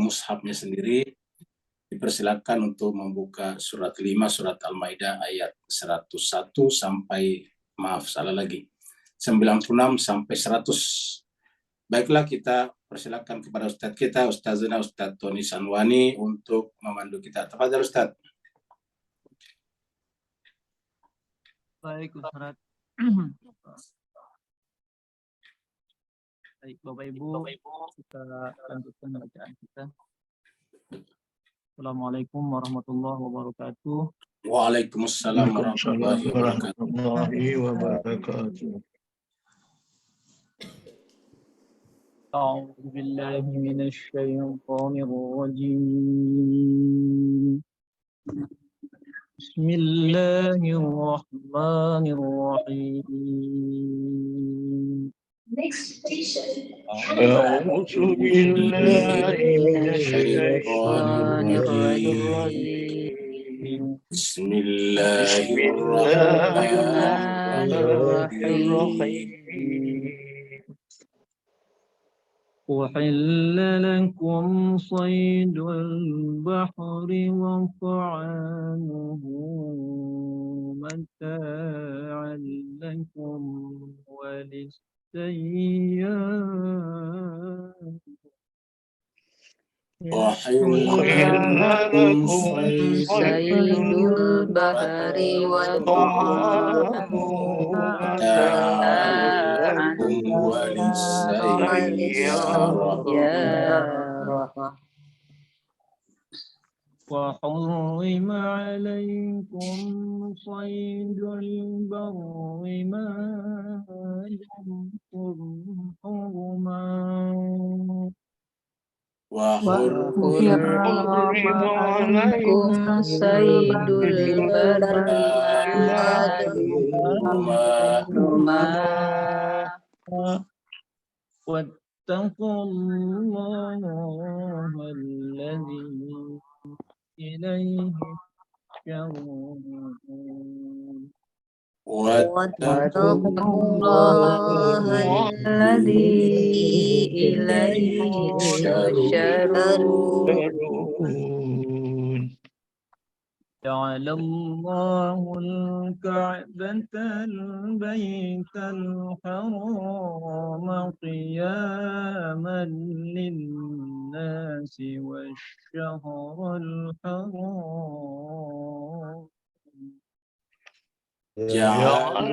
mushafnya sendiri, dipersilakan untuk membuka surat 5 surat Al-Maidah ayat 101 sampai 96 sampai 100. Baiklah, kita persilakan kepada Ustadz kita, Ustazana Ustadz Tony Sanwani untuk memandu kita. Tafadhal Ustadz. Baik Ustadz. Baik Bapak Ibu, kita lanjutkan bacaan kita. Assalamualaikum warahmatullahi wabarakatuh. Waalaikumsalam warahmatullahi wabarakatuh. أعوذ بالله من الشيطان الرجيم بسم الله الرحمن الرحيم أعوذ بالله من الشيطان الرجيم بسم الله الرحمن الرحيم أحل لكم صيد البحر وطعامه متاعا لكم وللسيارة. أحل لكم صيد البحر وطعامه متاعا لكم وللسيارة. وحرم عليكم صيد البر ما دمتم حرما وحرم عليكم صيد البر ما دمتم حرما واتقوا الله الذي إليه تحشرون. واتقوا الله الذي إليه تحشرون. جعل الله الكعبة البيت الحرام قياما للناس والشهر الحرام. جعل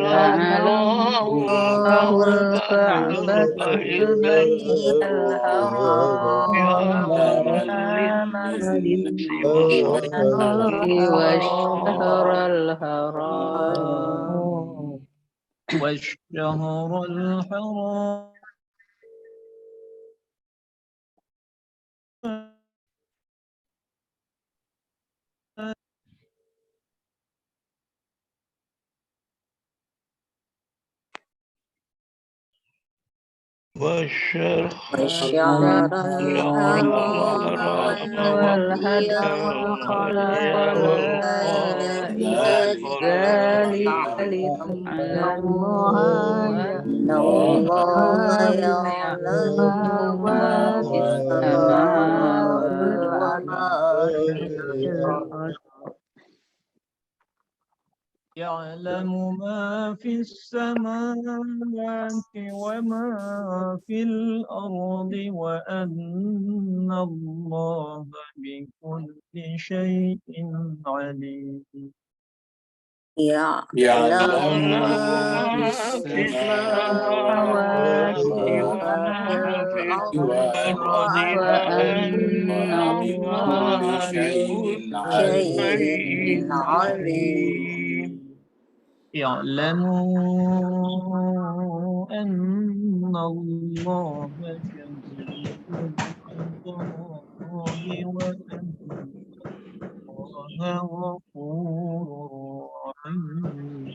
الله الكعبة البيت الحرام قياما للناس والشهر الحرام. والشهر الحرام والشهر الحرام والهدي ذلك أن الله يعلم ما في السماوات والأرض. يعلم ما في السماوات وما في الأرض وأن الله بكل شيء عليم. يعلم ما في السماوات وما في الأرض وأن الله بكل شيء عليم. اعلموا أن الله شديد العقاب وأن الله غفور رحيم.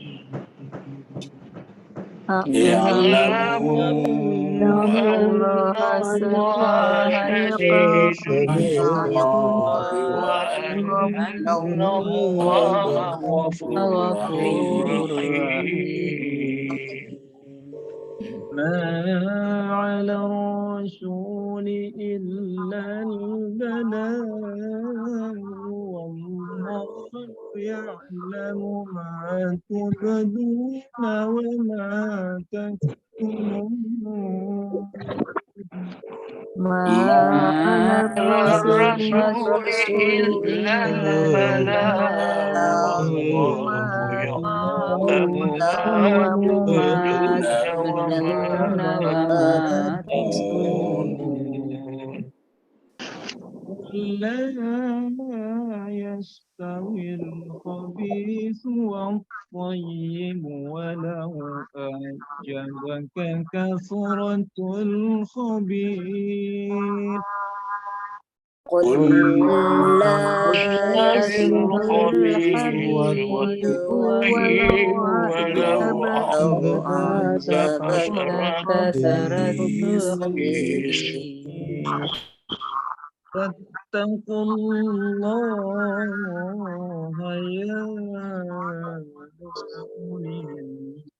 اعلموا أن الله شديد العقاب وأن الله غفور رحيم. ما على الرسول إلا البلاغ والله يعلم ما تبدون وما تكتمون ما ما على على الرسول الرسول إلا البلاغ وما والله يعلم ما تبدون وما تكتمون قل لا يستوي الخبيث والطيب ولو أعجبك كثرة الخبيث قل لا يستوي الخبيث الخبيث ولو والطيب ولو أعجبك أعجبك كثرة الخبيث الخبيث فاتقوا الله يا أولي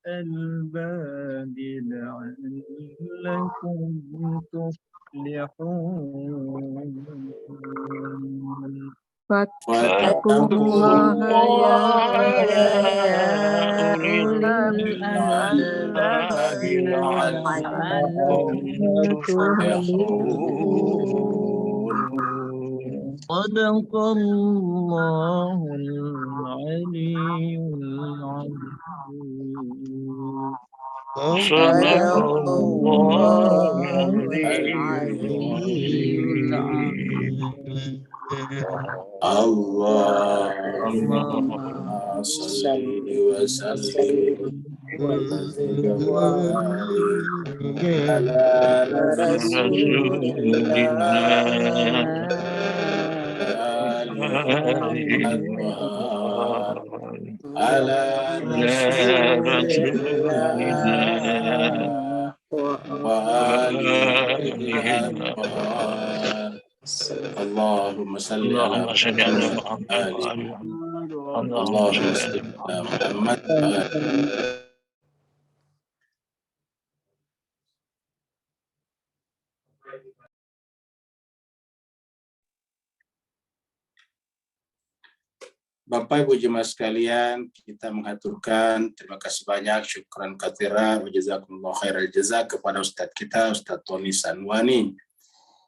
الألباب لعلكم تفلحون فاتقوا فاتقوا الله يا الله يا أولي أولي الألباب الألباب لعلكم لعلكم تفلحون. تفلحون صدق الله العلي العظيم صدق صدق الله الله العلي العلي العظيم العظيم. Allahumma salli wa sallim wa zid wa barik ala رسول rasulillah alihi at-tahar ala rasulillah wa alihi at-tahar. Allahumma salli ala اللهم صل على Muhammad wa محمد ali. وآل محمد اللهم صل Allahumma على salli ala محمد Muhammad wa ali. Bapak Ibu jemaah sekalian, kita mengaturkan terima kasih banyak, syukran katsira wa jazakumullah khairal jazak kepada Ustadz kita, Ustadz Tony Sanwani,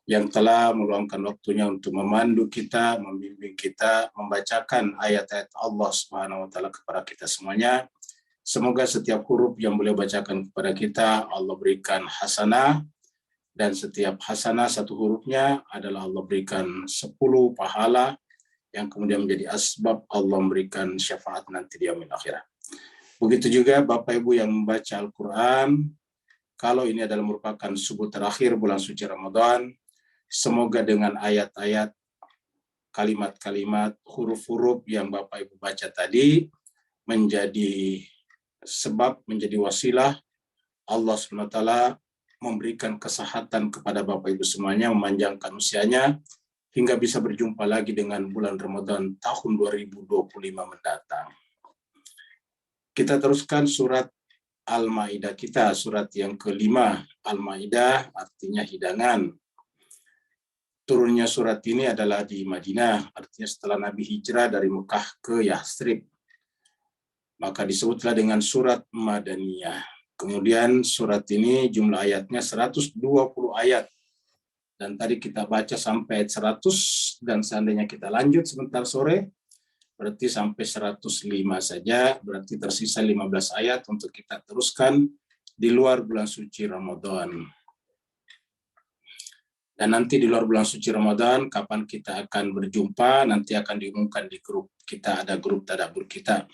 yang telah meluangkan waktunya untuk memandu kita, membimbing kita, membacakan ayat-ayat Allah Subhanahu wa taala kepada kita semuanya. Semoga setiap huruf yang beliau bacakan kepada kita Allah berikan hasanah, dan setiap hasanah satu hurufnya adalah Allah berikan 10 pahala yang kemudian menjadi asbab Allah memberikan syafaat nanti di yaumil akhirah. Begitu juga Bapak Ibu yang membaca Al-Quran, kalau ini adalah merupakan subuh terakhir bulan suci Ramadan, semoga dengan ayat-ayat, kalimat-kalimat, huruf-huruf yang Bapak Ibu baca tadi menjadi sebab, menjadi wasilah Allah SWT memberikan kesehatan kepada Bapak Ibu semuanya, memanjangkan usianya, hingga bisa berjumpa lagi dengan bulan Ramadan tahun 2025 mendatang. Kita teruskan surat Al-Maidah kita, surat yang kelima. Al-Maidah artinya hidangan. Turunnya surat ini adalah di Madinah, artinya setelah Nabi hijrah dari Mekah ke Yatsrib. Maka disebutlah dengan surat Madaniyah. Kemudian surat ini jumlah ayatnya 120 ayat. Dan tadi kita baca sampai ayat 100, dan seandainya kita lanjut sebentar sore, berarti sampai 105 saja, berarti tersisa 15 ayat untuk kita teruskan di luar bulan suci Ramadan. Dan nanti di luar bulan suci Ramadan, kapan kita akan berjumpa, nanti akan diumumkan di grup kita, ada grup tadabbur kita.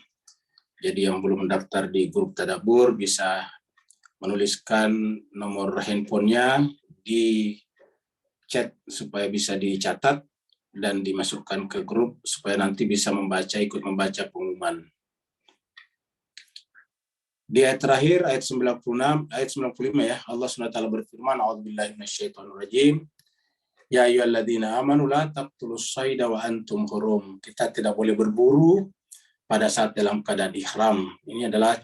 Jadi yang belum mendaftar di grup tadabbur bisa menuliskan nomor handphonenya di chat supaya bisa dicatat dan dimasukkan ke grup supaya nanti bisa ikut membaca pengumuman. Di ayat terakhir, ayat 96, ayat 95 ya, Allah SWT berfirman, A'udzubillahi minasyaitonirrajim. Ya ayyuhalladzina amanu la taqtulus sayda wa antum hurum. Kita tidak boleh berburu pada saat dalam keadaan ihram. Ini adalah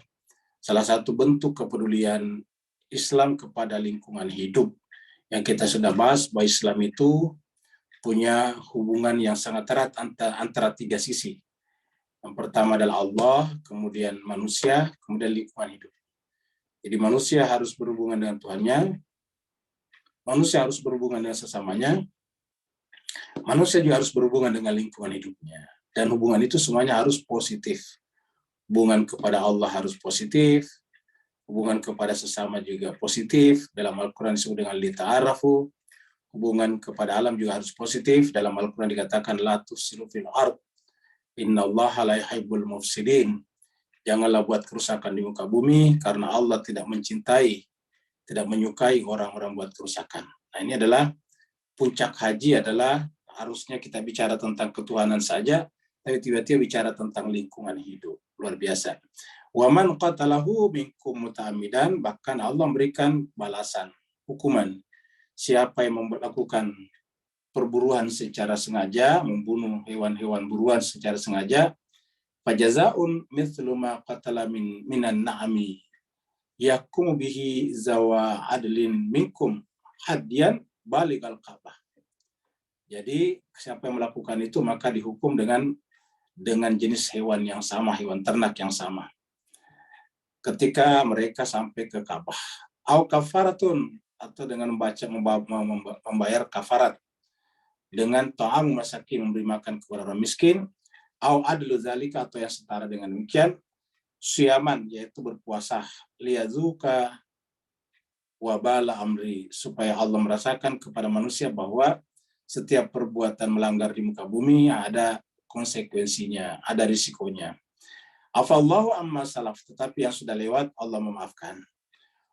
salah satu bentuk kepedulian Islam kepada lingkungan hidup, Yang kita sudah bahas bahwa Islam itu punya hubungan yang sangat erat antara tiga sisi. Yang pertama adalah Allah, kemudian manusia, kemudian lingkungan hidup. Jadi manusia harus berhubungan dengan Tuhannya, manusia harus berhubungan dengan sesamanya, manusia juga harus berhubungan dengan lingkungan hidupnya. Dan hubungan itu semuanya harus positif. Hubungan kepada Allah harus positif, hubungan kepada sesama juga positif. Dalam Al-Quran disebut dengan lita'arafu. Hubungan kepada alam juga harus positif. Dalam Al-Quran dikatakan la tufsidu fil ard innallaha la yuhibbul mufsidin. Janganlah buat kerusakan di muka bumi karena Allah tidak mencintai, tidak menyukai orang-orang buat kerusakan. Nah, ini adalah puncak haji adalah harusnya kita bicara tentang ketuhanan saja, tapi tiba-tiba bicara tentang lingkungan hidup. Luar biasa. Wa man qatalahu minkum muta'ammidan, bahkan Allah memberikan balasan, hukuman. Siapa yang melakukan perburuan secara sengaja, membunuh hewan-hewan buruan secara sengaja, fajazaun mithlu ma qatala minan na'ami yakum bihi zawa adlin minkum hadian baligal Ka'bah. Jadi siapa yang melakukan itu maka dihukum dengan jenis hewan yang sama, hewan ternak yang sama. Ketika mereka sampai ke Ka'bah, au kafaratun, atau dengan membayar kafarat dengan ta'am masakin, memberi makan kepada orang miskin, au adlu zalika, atau yang setara dengan demikian, siyaman, yaitu berpuasa, liyazuka wabala amri, supaya Allah merasakan kepada manusia bahwa setiap perbuatan melanggar di muka bumi ada konsekuensinya, ada risikonya. Afallahu amma salaf, tetapi yang sudah lewat Allah memaafkan.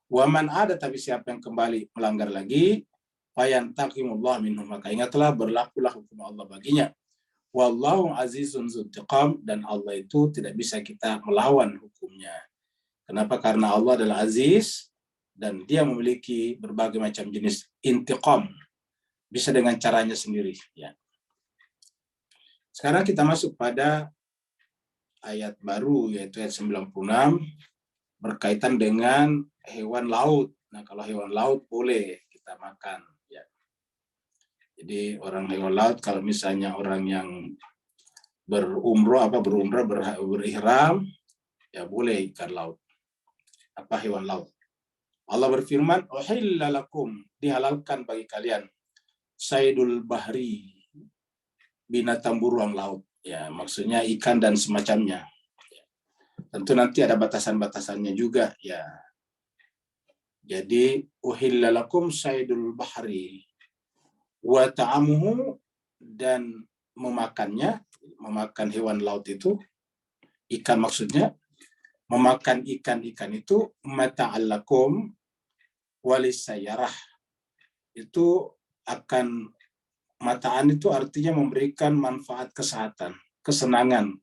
Waman ada, tapi siapa yang kembali melanggar lagi, fayantaqimullah minhum, maka ingatlah berlakulah hukum Allah baginya. Wallahu azizun dzuntiqam, dan Allah itu tidak bisa kita melawan hukumnya. Kenapa? Karena Allah adalah aziz dan dia memiliki berbagai macam jenis intiqam, bisa dengan caranya sendiri, ya. Sekarang kita masuk pada ayat baru, yaitu ayat 96, berkaitan dengan hewan laut. Nah, kalau hewan laut boleh kita makan, ya. Jadi orang hewan laut, kalau misalnya orang yang berihram, ya boleh ikan laut, hewan laut. Allah berfirman, uhilla lakum, dihalalkan bagi kalian, saydul bahri, binatang buruan laut. Ya, maksudnya ikan dan semacamnya. Tentu nanti ada batasan-batasannya juga, ya. Jadi uhilla lakum saydul bahri wa ta'amuhu, dan memakan hewan laut itu, ikan maksudnya, memakan ikan-ikan itu, mata'allakum walisayarah, itu akan, mataan itu artinya memberikan manfaat kesehatan, kesenangan.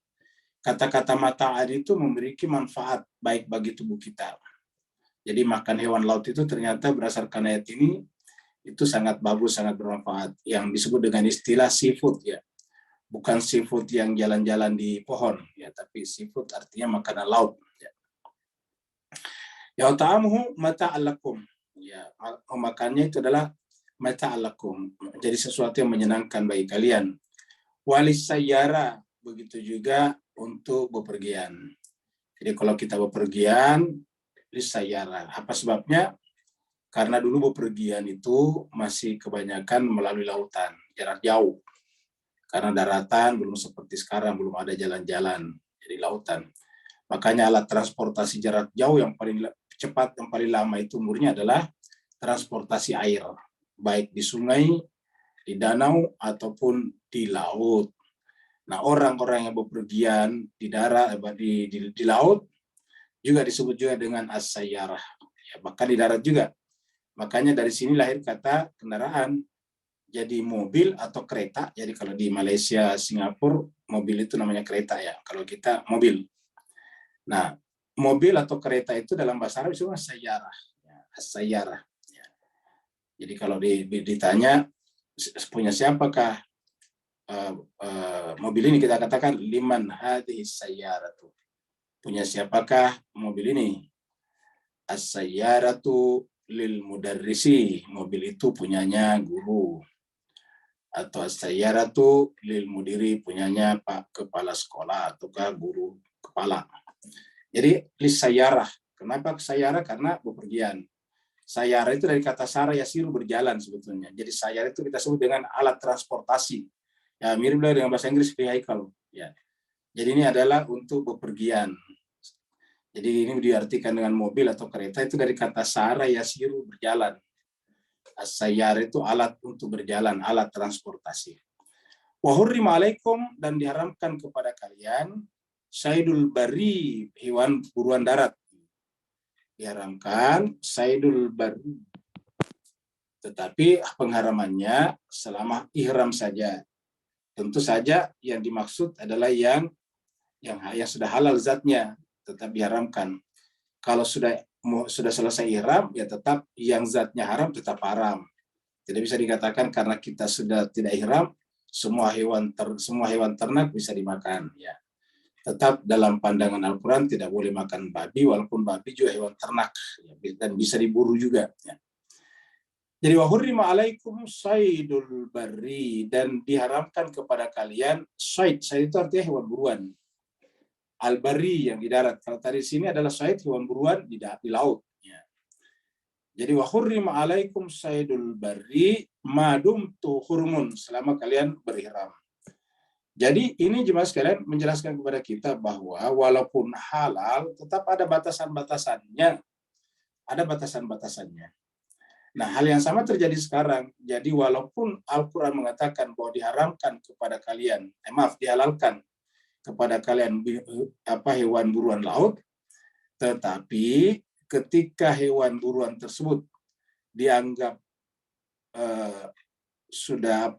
Kata-kata mataan itu memiliki manfaat baik bagi tubuh kita. Jadi makan hewan laut itu ternyata berdasarkan ayat ini itu sangat bagus, sangat bermanfaat. Yang disebut dengan istilah seafood, ya. Bukan seafood yang jalan-jalan di pohon, ya, tapi seafood artinya makanan laut, ya. Ya ta'amuhu mata'alakum, ya, memakannya itu adalah mata'alakum, jadi sesuatu yang menyenangkan bagi kalian. Walis sayyara, begitu juga untuk bepergian. Jadi kalau kita bepergian, lisayara. Apa sebabnya? Karena dulu bepergian itu masih kebanyakan melalui lautan, jarak jauh. Karena daratan belum seperti sekarang, belum ada jalan-jalan, jadi lautan. Makanya alat transportasi jarak jauh yang paling cepat, yang paling lama itu umurnya adalah transportasi air, baik di sungai, di danau, ataupun di laut. Nah, orang-orang yang bepergian di darat, di laut, juga disebut juga dengan as-sayyarah. Ya, bahkan di darat juga. Makanya dari sini lahir kata kendaraan. Jadi mobil atau kereta. Jadi kalau di Malaysia, Singapura, mobil itu namanya kereta, ya. Kalau kita mobil. Nah, mobil atau kereta itu dalam bahasa Arab itu as-sayyarah. Ya, as-sayyarah. Ya. Jadi kalau ditanya punya siapakah mobil ini, kita katakan liman hadhis sayyaratu. Punya siapakah mobil ini? As-sayyaratu lil mudarrisi, mobil itu punyanya guru. Atau as-sayyaratu lil mudiri, punyanya Pak Kepala Sekolah ataukah guru kepala. Jadi lis sayyarah. Kenapa sayyarah? Karena bepergian. Sayyarah itu dari kata sara yasiru, berjalan sebetulnya. Jadi sayyarah itu kita sebut dengan alat transportasi. Ya, mirip dengan bahasa Inggris vehicle. Ya. Jadi ini adalah untuk bepergian. Jadi ini diartikan dengan mobil atau kereta itu dari kata sara yasiru, berjalan. As-sayyar itu alat untuk berjalan, alat transportasi. Wa hurrima alaikum, dan diharamkan kepada kalian saydul bari, hewan buruan darat. Diharamkan saydul bari. Tetapi pengharamannya selama ihram saja. Tentu saja yang dimaksud adalah yang sudah halal zatnya, tetap diharamkan. Kalau sudah selesai ihram, ya tetap yang zatnya haram tetap haram. Tidak bisa dikatakan karena kita sudah tidak ihram, semua hewan ternak bisa dimakan. Ya, tetap dalam pandangan Al-Quran tidak boleh makan babi, walaupun babi juga hewan ternak, ya, dan bisa diburu juga. Ya. Jadi wa hurrima alaikum saydul barri, dan diharamkan kepada kalian sayd. Sayd itu artinya hewan buruan. Al-bari yang di darat. Kalau tadi sini adalah sayd, hewan buruan di laut. Ya. Jadi wa hurrima alaikum saydul barri madumtu hurmun, selama kalian berihram. Jadi ini jemaah sekalian menjelaskan kepada kita bahwa walaupun halal tetap ada batasan-batasannya. Ada batasan-batasannya. Nah, hal yang sama terjadi sekarang. Jadi walaupun Al-Quran mengatakan bahwa diharamkan kepada kalian, dihalalkan kepada kalian hewan buruan laut, tetapi ketika hewan buruan tersebut dianggap sudah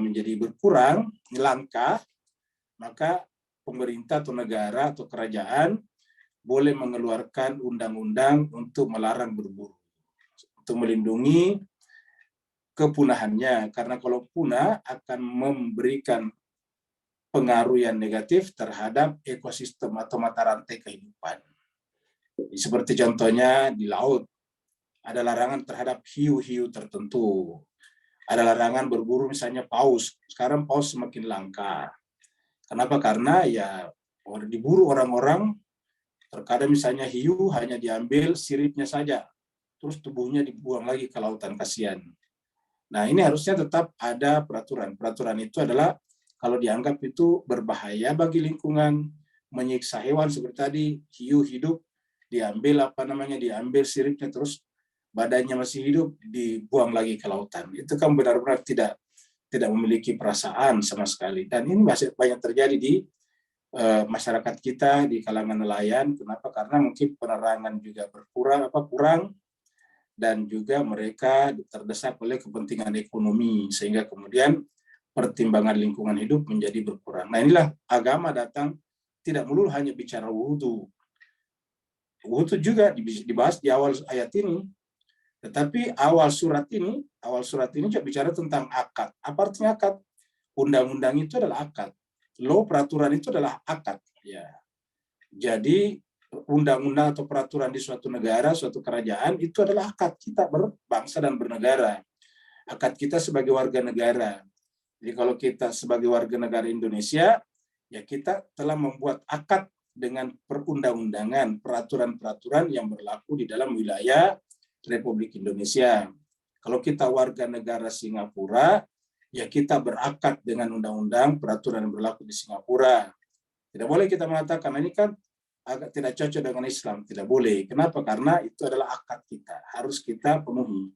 menjadi berkurang, langka, maka pemerintah atau negara atau kerajaan boleh mengeluarkan undang-undang untuk melarang berburu, untuk melindungi kepunahannya, karena kalau punah akan memberikan pengaruh yang negatif terhadap ekosistem atau mata rantai kehidupan. Seperti contohnya di laut, ada larangan terhadap hiu-hiu tertentu. Ada larangan berburu misalnya paus. Sekarang paus semakin langka. Kenapa? Karena ya diburu orang-orang, terkadang misalnya hiu hanya diambil siripnya saja, terus tubuhnya dibuang lagi ke lautan, kasihan. Nah, ini harusnya tetap ada peraturan. Peraturan itu adalah kalau dianggap itu berbahaya bagi lingkungan, menyiksa hewan seperti tadi, hiu hidup, diambil diambil siripnya, terus badannya masih hidup, dibuang lagi ke lautan. Itu kan benar-benar tidak memiliki perasaan sama sekali. Dan ini masih banyak terjadi di masyarakat kita, di kalangan nelayan. Kenapa? Karena mungkin penerangan juga kurang, dan juga mereka terdesak oleh kepentingan ekonomi, sehingga kemudian pertimbangan lingkungan hidup menjadi berkurang. Nah, inilah agama datang tidak melulu hanya bicara wudu. Wudu juga dibahas di awal ayat ini. Tetapi awal surat ini juga bicara tentang akad. Apa artinya akad? Undang-undang itu adalah akad. Law, peraturan itu adalah akad. Ya. Jadi undang-undang atau peraturan di suatu negara, suatu kerajaan itu adalah akad kita berbangsa dan bernegara. Akad kita sebagai warga negara. Jadi kalau kita sebagai warga negara Indonesia, ya kita telah membuat akad dengan perundang-undangan, peraturan-peraturan yang berlaku di dalam wilayah Republik Indonesia. Kalau kita warga negara Singapura, ya kita berakad dengan undang-undang, peraturan yang berlaku di Singapura. Tidak boleh kita mengatakan ini kan agak tidak cocok dengan Islam. Tidak boleh. Kenapa? Karena itu adalah akad kita. Harus kita penuhi.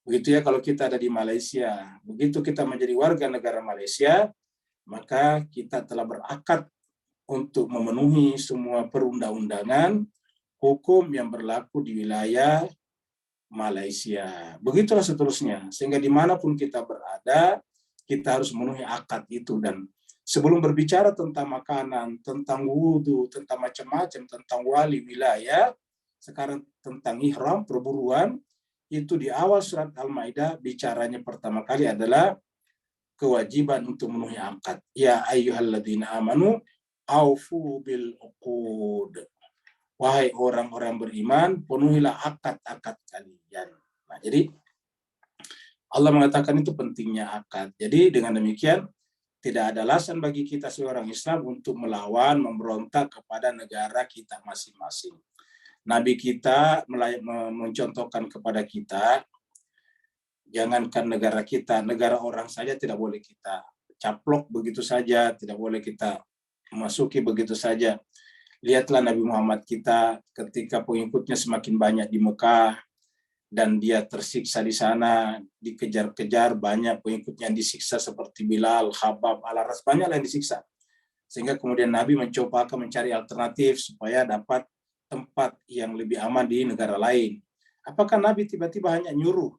Begitu ya kalau kita ada di Malaysia. Begitu kita menjadi warga negara Malaysia, maka kita telah berakad untuk memenuhi semua perundang-undangan hukum yang berlaku di wilayah Malaysia. Begitulah seterusnya. Sehingga dimanapun kita berada, kita harus memenuhi akad itu. Dan sebelum berbicara tentang makanan, tentang wudhu, tentang macam-macam, tentang wali wilayah, sekarang tentang ihram, perburuan, itu di awal surat Al-Maidah bicaranya pertama kali adalah kewajiban untuk memenuhi akad. Ya ayyuhalladzina amanu aufu bil uqud. wahai orang-orang beriman, penuhilah akad-akad kalian. Nah, jadi Allah mengatakan itu pentingnya akad. Jadi dengan demikian tidak ada alasan bagi kita seorang Islam untuk melawan, memberontak kepada negara kita masing-masing. Nabi kita mencontohkan kepada kita, jangankan negara kita, negara orang saja tidak boleh kita caplok begitu saja, tidak boleh kita memasuki begitu saja. Lihatlah Nabi Muhammad kita ketika pengikutnya semakin banyak di Mekah, dan dia tersiksa di sana, dikejar-kejar, banyak pengikutnya yang disiksa seperti Bilal, Khabab, Al-Aras, banyak yang disiksa. Sehingga kemudian Nabi mencoba mencari alternatif supaya dapat tempat yang lebih aman di negara lain. Apakah Nabi tiba-tiba hanya nyuruh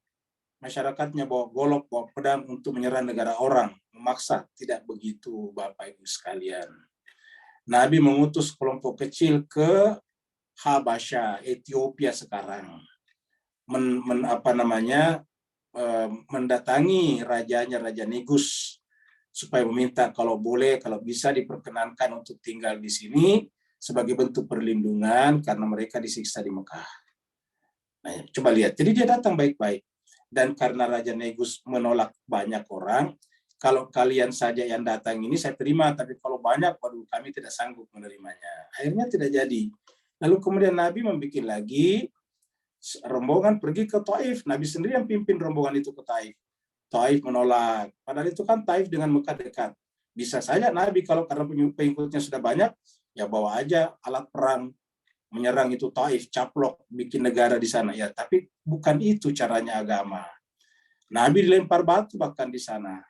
masyarakatnya bawa golok, bawa pedang untuk menyerang negara orang, memaksa? Tidak begitu, Bapak Ibu sekalian. Nabi mengutus kelompok kecil ke Habasyah, Ethiopia sekarang. Mendatangi rajanya, Raja Negus, supaya meminta kalau boleh, kalau bisa diperkenankan untuk tinggal di sini sebagai bentuk perlindungan karena mereka disiksa di Mekah. Nah, coba lihat. Jadi dia datang baik-baik. Dan karena Raja Negus menolak banyak orang, kalau kalian saja yang datang ini saya terima, tapi kalau banyak, waduh, kami tidak sanggup menerimanya. Akhirnya tidak jadi. Lalu kemudian Nabi membuat lagi rombongan pergi ke Taif. Nabi sendiri yang pimpin rombongan itu ke Taif. Taif menolak. Padahal itu kan Taif dengan Mekah dekat. Bisa saja Nabi kalau karena pengikutnya sudah banyak, ya bawa aja alat perang, menyerang itu Taif, caplok, bikin negara di sana. Ya, tapi bukan itu caranya agama. Nabi dilempar batu bahkan di sana.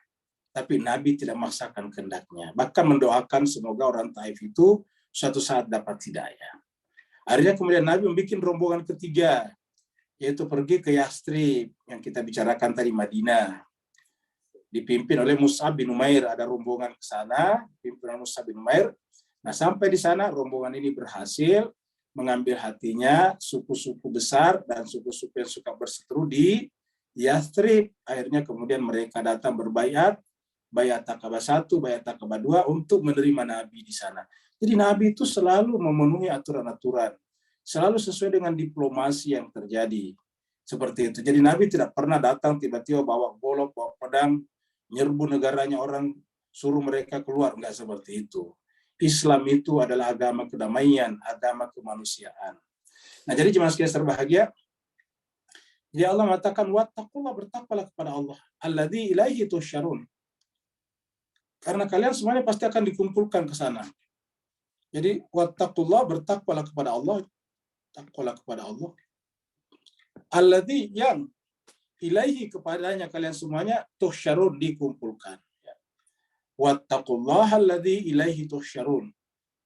Tapi Nabi tidak memaksakan kehendaknya. Bahkan mendoakan semoga orang Taif itu suatu saat dapat hidayah. Akhirnya kemudian Nabi membuat rombongan ketiga, yaitu pergi ke Yastrib yang kita bicarakan tadi, Madinah. Dipimpin oleh Mus'ab bin Umair, ada rombongan ke sana, pimpinan Mus'ab bin Umair. Nah, sampai di sana rombongan ini berhasil mengambil hatinya suku-suku besar dan suku-suku yang suka berseteru di Yastrib. Akhirnya kemudian mereka datang berbaiat, baiat Aqabah 1, baiat Aqabah 2 untuk menerima Nabi di sana. Jadi Nabi itu selalu memenuhi aturan-aturan, selalu sesuai dengan diplomasi yang terjadi. Seperti itu. Jadi Nabi tidak pernah datang tiba-tiba bawa golok, bawa pedang, nyerbu negaranya orang, suruh mereka keluar. Enggak seperti itu. Islam itu adalah agama kedamaian, agama kemanusiaan. Nah, jadi jemaah sekalian terbahagia, ya Allah mengatakan, wattaqullah, bertakwalah kepada Allah, alladzi ilaihi tusyarun. Karena kalian semuanya pasti akan dikumpulkan ke sana. Jadi wattaqullah, bertakwalah kepada Allah, takwalah kepada Allah. Alladzi, yang ilaihi, kepadanya kalian semuanya tuhsyarun, dikumpulkan. Wattaqullaha alladzi ilaihi tuhsyarun.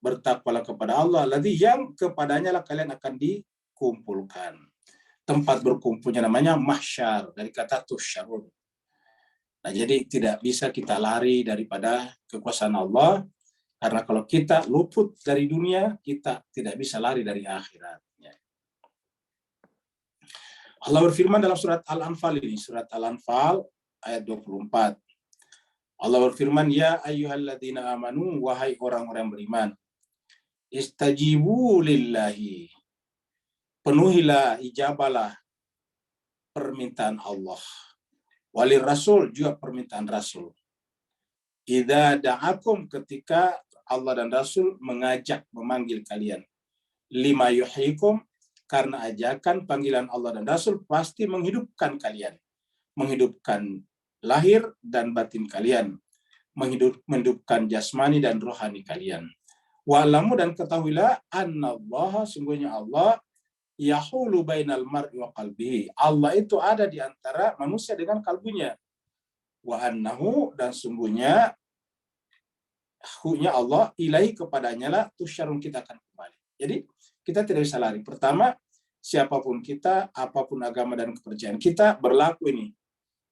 Bertakwalah kepada Allah alladzi, yang kepadanya lah kalian akan dikumpulkan. Tempat berkumpulnya namanya mahsyar, dari kata tuhsyarun. Nah, jadi tidak bisa kita lari daripada kekuasaan Allah, karena kalau kita luput dari dunia, kita tidak bisa lari dari akhirat. Allah berfirman dalam surat Al-Anfal ini, surat Al-Anfal ayat 24. Allah berfirman, ya ayyuhalladzina amanu, wahai orang-orang beriman, istajibu lillahi, penuhilah, ijabalah permintaan Allah. Walir Rasul, juga permintaan Rasul. Idza da'akum, ketika Allah dan Rasul mengajak, memanggil kalian. Lima yuhyikum, karena ajakan panggilan Allah dan Rasul pasti menghidupkan kalian. Menghidupkan lahir dan batin kalian. Menghidupkan jasmani dan rohani kalian. Wa'lamu, dan ketahuilah, annallaha, sungguhnya Allah, yahulu bainal mar'i wa qalbihi. Allah itu ada di antara manusia dengan kalbunya. Wa annahu, dan sungguhnya hunya Allah, ilahi, kepadanya lah tusyarun, kita akan kembali. Jadi kita tidak bisa lari. Pertama, siapapun kita, apapun agama dan kepercayaan kita, berlaku ini,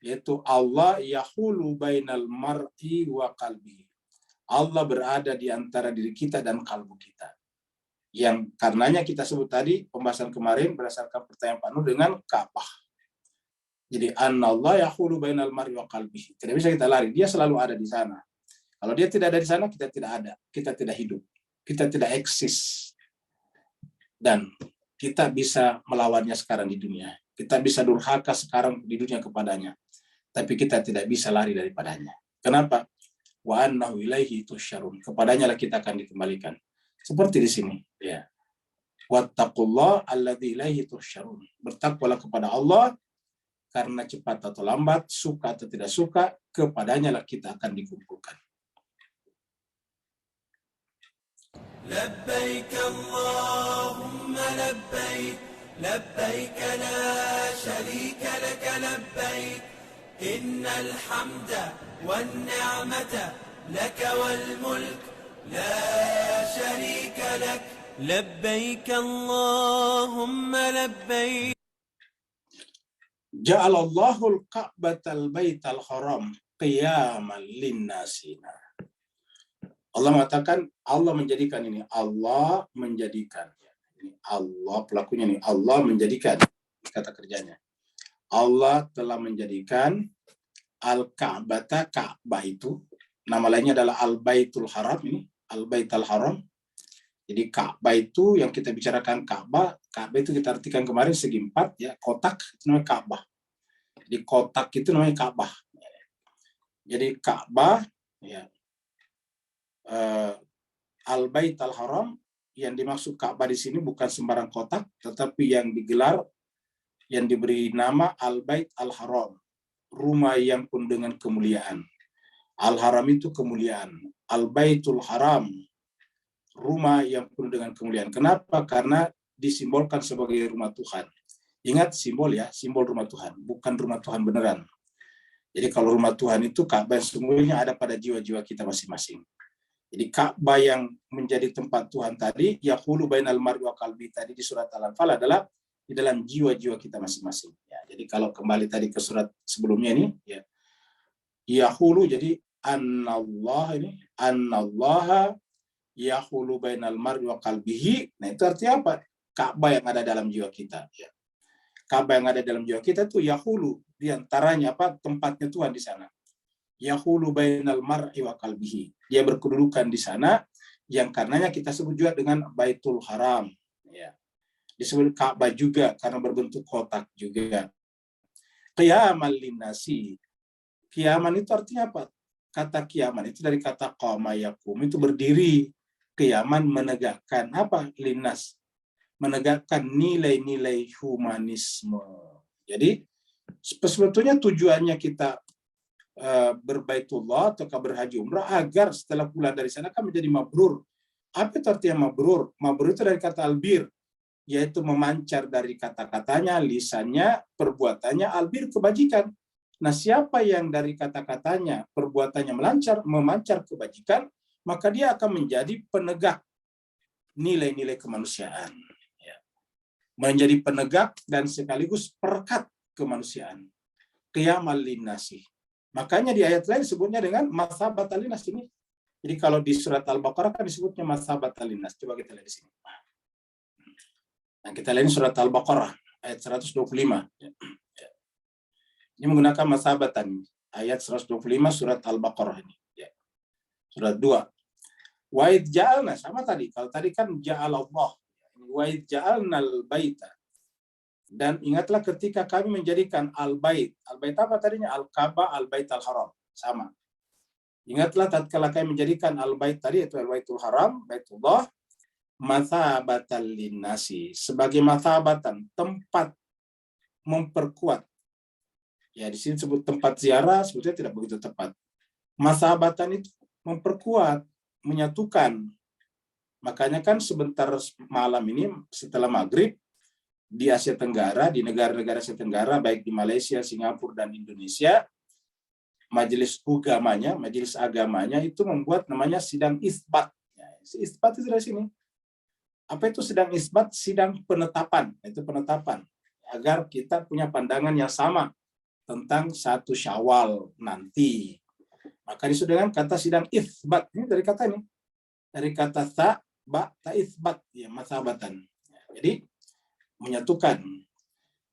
yaitu Allah yahulu bainal mar'i wa qalbi. Allah berada di antara diri kita dan kalbu kita. Yang karenanya kita sebut tadi pembahasan kemarin berdasarkan pertanyaan Pak Nur dengan Ka'bah. Jadi anallah yahulu bainal mar'i wa qalbi. Tidak bisa kita lari, dia selalu ada di sana. Kalau dia tidak ada di sana, kita tidak ada, kita tidak hidup, kita tidak eksis. Dan kita bisa melawannya sekarang di dunia. Kita bisa durhaka sekarang di dunia kepadanya. Tapi kita tidak bisa lari daripadanya. Kenapa? Wa annahu ilaihi tusyarun. Kepadanya lah kita akan dikembalikan. Seperti di sini, ya. Wattaqullah alladzi ilaihi tusyarun. Bertakwalah kepada Allah karena cepat atau lambat, suka atau tidak suka, kepadanya lah kita akan dikumpulkan. لبيك اللهم لبيك لبيك لا شريك لك لبيك إن الحمد والنعمة لك والملك لا شريك لك لبيك اللهم لبيك Ja'alallahul ka'batal baital haram qiyaman linnasina. Allah mengatakan, Allah menjadikan ini. Allah menjadikan. Ini Allah pelakunya nih. Allah menjadikan. Kata kerjanya. Allah telah menjadikan Al-Ka'bata, Ka'bah itu. Nama lainnya adalah Al-Baitul Haram ini. Al-Baital Haram. Jadi Ka'bah itu yang kita bicarakan Ka'bah. Ka'bah itu kita artikan kemarin segi empat, ya, kotak itu namanya Ka'bah. Jadi kotak itu namanya Ka'bah. Jadi Ka'bah, ya, Al-Bait Al-Haram, yang dimaksud Ka'bah di sini bukan sembarang kotak, tetapi yang digelar, yang diberi nama Al-Bait Al-Haram, rumah yang penuh dengan kemuliaan. Al-Haram itu kemuliaan. Al-Baitul Haram, rumah yang penuh dengan kemuliaan. Kenapa? Karena disimbolkan sebagai rumah Tuhan. Ingat simbol, ya, simbol rumah Tuhan, bukan rumah Tuhan beneran. Jadi kalau rumah Tuhan itu Ka'bah sesungguhnya ada pada jiwa-jiwa kita masing-masing. Jadi Ka'bah yang menjadi tempat Tuhan tadi, yahulu bainal mar'i wa qalbi tadi di surat Al-Anfal adalah di dalam jiwa-jiwa kita masing-masing. Ya, jadi kalau kembali tadi ke surat sebelumnya ini, ya, yahulu, jadi annallaha yahulu bainal mar'i wa qalbihi. Nah, itu artinya apa? Ka'bah yang ada dalam jiwa kita, ya. Ka'bah yang ada dalam jiwa kita itu yahulu, di antaranya apa? Tempatnya Tuhan di sana. Yahulu bainal mar'i wa qalbihi. Dia berkedudukan di sana, yang karenanya kita sebut juga dengan Baitul Haram, ya. Disebut Ka'bah juga karena berbentuk kotak juga. Qiyaman linnasi. Qiyaman itu artinya apa? Kata qiyaman itu dari kata qama yakum, itu berdiri. Qiyaman menegakkan apa? Linnas, menegakkan nilai-nilai humanisme. Jadi sebetulnya tujuannya kita berbaitullah atau berhaji umrah agar setelah pulang dari sana kan menjadi mabrur. Apa itu artinya mabrur? Mabrur itu dari kata albir, yaitu memancar dari kata-katanya, lisannya, perbuatannya, albir kebajikan. Nah, siapa yang dari kata-katanya, perbuatannya memancar kebajikan, maka dia akan menjadi penegak nilai-nilai kemanusiaan. Ya. Menjadi penegak dan sekaligus perekat kemanusiaan. Qiyamal linnasi. Makanya di ayat lain disebutnya dengan mathabatal linnas ini. Jadi kalau di surat Al-Baqarah kan disebutnya mathabatal linnas. Coba kita lihat di sini. Nah, kita lihat surat Al-Baqarah ayat 125. Ini menggunakan mathabatan. Ayat 125 surat Al-Baqarah ini. Ya. Surat 2. Wa id ja'alna, sama tadi. Kalau tadi kan ja'alallah. Wa id ja'alnal baita. Dan ingatlah ketika kami menjadikan al-bait. Al-bait apa tadinya? Al-Ka'bah, al-Bait al-Haram. Sama. Ingatlah tatkala kami menjadikan al-bait tadi, itu al-Baitul Haram, Baitullah, mathabatan linnasi. Sebagai mathabatan, tempat memperkuat. Ya, di sini sebut tempat ziarah, sebetulnya tidak begitu tepat. Mathabatan itu memperkuat, menyatukan. Makanya kan sebentar malam ini, setelah maghrib, di Asia Tenggara, di negara-negara Asia Tenggara, baik di Malaysia, Singapura, dan Indonesia, majelis agamanya itu membuat namanya sidang isbat. Ya, isbat itu dari sini. Apa itu sidang isbat? Sidang penetapan. Itu penetapan. Agar kita punya pandangan yang sama tentang 1 Syawal nanti. Maka disebut dengan kata sidang isbat. Ini dari kata ini. Dari kata ta isbat. Ya, mathabatan. Ya, jadi, menyatukan.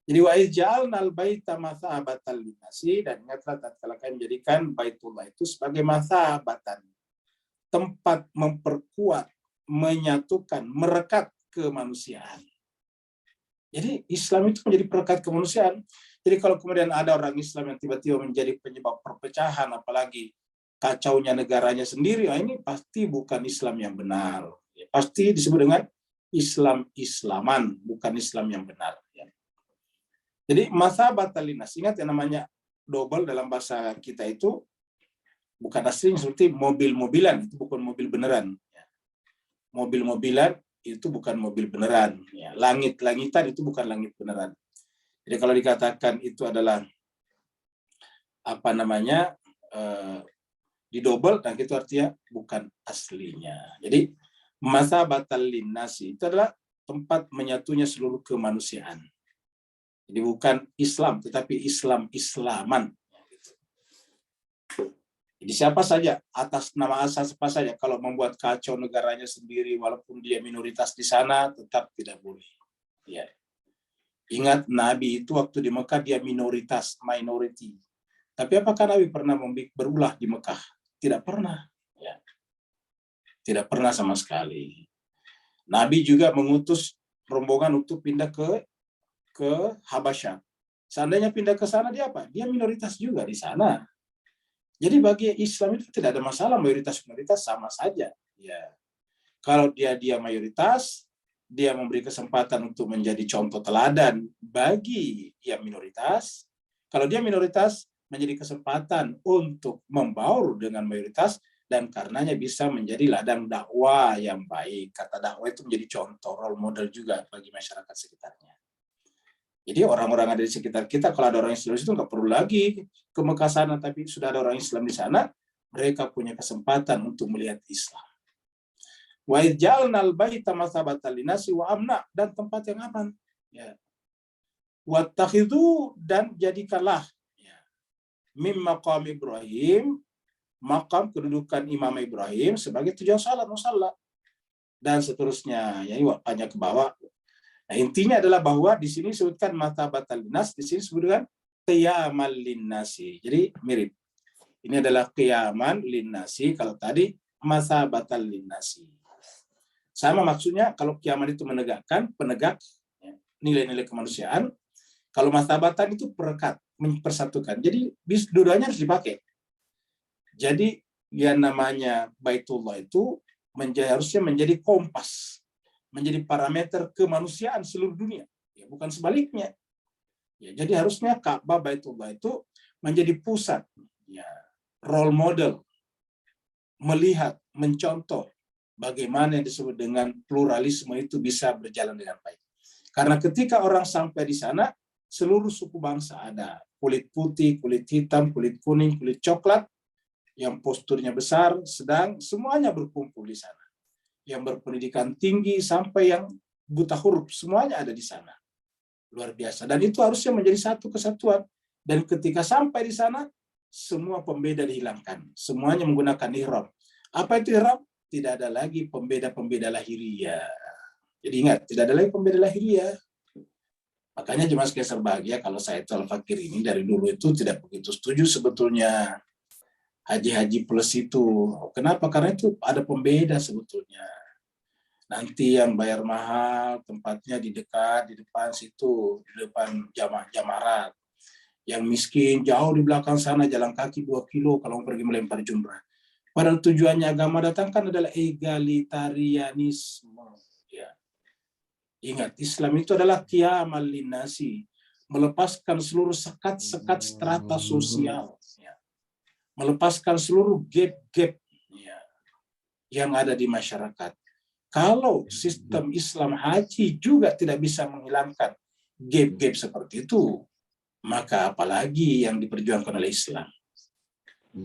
Jadi wa ij'alnal baita mathabatan linnasi, dan ingatlah tatkala kami menjadikan Baitullah itu sebagai mathabatan, tempat memperkuat, menyatukan, merekat kemanusiaan. Jadi Islam itu menjadi perekat kemanusiaan. Jadi kalau kemudian ada orang Islam yang tiba-tiba menjadi penyebab perpecahan, apalagi kacaunya negaranya sendiri, ini pasti bukan Islam yang benar. Pasti disebut dengan Islam-Islaman, bukan Islam yang benar. Jadi mathabatal linnas, ingat yang namanya double dalam bahasa kita itu bukan aslinya seperti mobil-mobilan, itu bukan mobil beneran. Mobil-mobilan itu bukan mobil beneran. Langit-langitan itu bukan langit beneran. Jadi kalau dikatakan itu adalah didobel, nah itu artinya bukan aslinya. Jadi mathabatal linnasi itu adalah tempat menyatunya seluruh kemanusiaan. Jadi bukan Islam, tetapi Islam-Islaman. Jadi siapa saja, atas nama asal siapa saja, kalau membuat kacau negaranya sendiri, walaupun dia minoritas di sana, tetap tidak boleh. Ya. Ingat, Nabi itu waktu di Mekah dia minoritas, minority. Tapi apakah Nabi pernah berulah di Mekah? Tidak pernah. Ya. Tidak pernah sama sekali. Nabi juga mengutus rombongan untuk pindah ke Habasyah. Seandainya pindah ke sana, dia apa? Dia minoritas juga di sana. Jadi bagi Islam itu tidak ada masalah, mayoritas-minoritas sama saja. Ya. Kalau dia mayoritas, dia memberi kesempatan untuk menjadi contoh teladan bagi yang minoritas. Kalau dia minoritas, menjadi kesempatan untuk membaur dengan mayoritas, dan karenanya bisa menjadi ladang dakwah yang baik. Kata dakwah itu menjadi contoh, role model juga bagi masyarakat sekitarnya. Jadi orang-orang ada di sekitar kita, kalau ada orang Islam itu nggak perlu lagi ke Mekah sana, tapi sudah ada orang Islam di sana, mereka punya kesempatan untuk melihat Islam. Wa ij'alnal baita mathabatan linnasi wa amna, dan tempat yang aman. Ya. Wattakhidhu, dan jadikanlah mim maqam Ibrahim, makam kedudukan Imam Ibrahim sebagai tujuan salat musalla, dan seterusnya. Ya, hanya ke bawah. Nah, intinya adalah bahwa di sini disebutkan mathabatal linnas, di sini disebutkan qiyamal linnasi. Jadi mirip. Ini adalah qiyaman linnasi, kalau tadi mathabatal linnasi. Sama maksudnya, kalau qiyaman itu menegakkan, penegak nilai-nilai kemanusiaan. Kalau mathabatan itu perekat, mempersatukan. Jadi dua-duanya harus dipakai. Jadi yang namanya Baitullah itu harusnya menjadi kompas, menjadi parameter kemanusiaan seluruh dunia, ya, bukan sebaliknya. Ya, jadi harusnya Ka'bah Baitullah itu menjadi pusat, ya, role model, melihat, mencontoh bagaimana yang disebut dengan pluralisme itu bisa berjalan dengan baik. Karena ketika orang sampai di sana, seluruh suku bangsa ada, kulit putih, kulit hitam, kulit kuning, kulit coklat, yang posturnya besar, sedang, semuanya berkumpul di sana. Yang berpendidikan tinggi sampai yang buta huruf, semuanya ada di sana. Luar biasa. Dan itu harusnya menjadi satu kesatuan. Dan ketika sampai di sana, semua pembeda dihilangkan. Semuanya menggunakan ihram. Apa itu ihram? Tidak ada lagi pembeda-pembeda lahiriah. Jadi ingat, tidak ada lagi pembeda lahiriah. Makanya jemaah sekalian berbahagia, kalau saya Al-Fakir ini dari dulu itu tidak begitu setuju sebetulnya haji-haji plus itu. Kenapa? Karena itu ada pembeda sebetulnya. Nanti yang bayar mahal tempatnya di depan situ, di depan jamarat. Yang miskin jauh di belakang sana, jalan kaki 2 kilo kalau pergi melempar jumrah. Padahal tujuannya agama datangkan adalah egalitarianisme. Ya. Ingat, Islam itu adalah qiyamal linnasi, melepaskan seluruh sekat-sekat strata sosial. Melepaskan seluruh gap-gap yang ada di masyarakat. Kalau sistem Islam haji juga tidak bisa menghilangkan gap-gap seperti itu, maka apalagi yang diperjuangkan oleh Islam.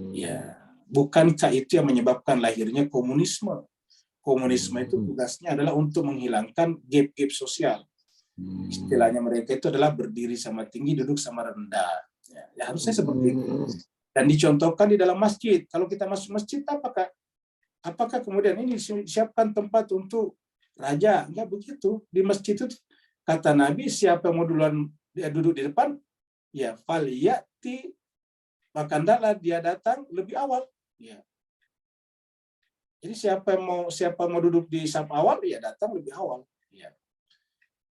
Ya, bukankah itu yang menyebabkan lahirnya komunisme? Komunisme itu tugasnya adalah untuk menghilangkan gap-gap sosial. Istilahnya mereka itu adalah berdiri sama tinggi, duduk sama rendah. Ya harusnya seperti itu. Dan dicontohkan di dalam masjid. Kalau kita masuk masjid, apakah kemudian ini disiapkan tempat untuk raja? Enggak begitu. Di masjid itu kata Nabi, siapa yang mau duluan dia duduk di depan, ya faliyati, maka hendaklah dia datang lebih awal. Ya. Jadi siapa yang mau duduk di saf awal, ya datang lebih awal. Ya.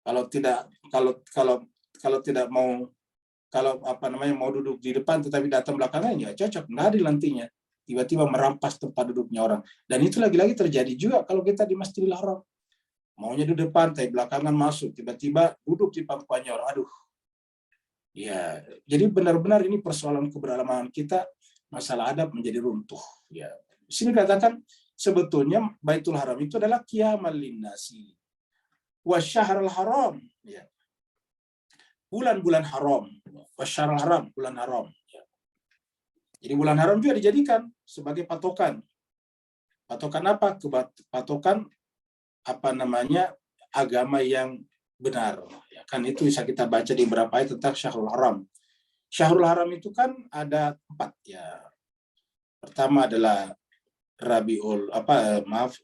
Kalau tidak mau mau duduk di depan tetapi datang belakangan ya cocok, nggak adil nantinya. Tiba-tiba merampas tempat duduknya orang. Dan itu lagi-lagi terjadi juga kalau kita di Masjidil Haram. Maunya duduk depan, tapi belakangan masuk, tiba-tiba duduk di pangkuannya orang. Aduh. Ya, jadi benar-benar ini persoalan keberagaman kita, masalah adab menjadi runtuh. Ya. Di sini katakan sebetulnya Baitul Haram itu adalah qiyamal linnasi wa syahrul haram. Ya. Bulan-bulan haram, wa syahrul haram, bulan haram. Ya. Jadi bulan haram juga dijadikan sebagai patokan. Patokan apa? Patokan agama yang benar. Ya, kan itu bisa kita baca di beberapa ayat tentang Syahrul Haram. Syahrul Haram itu kan ada 4 ya. Pertama adalah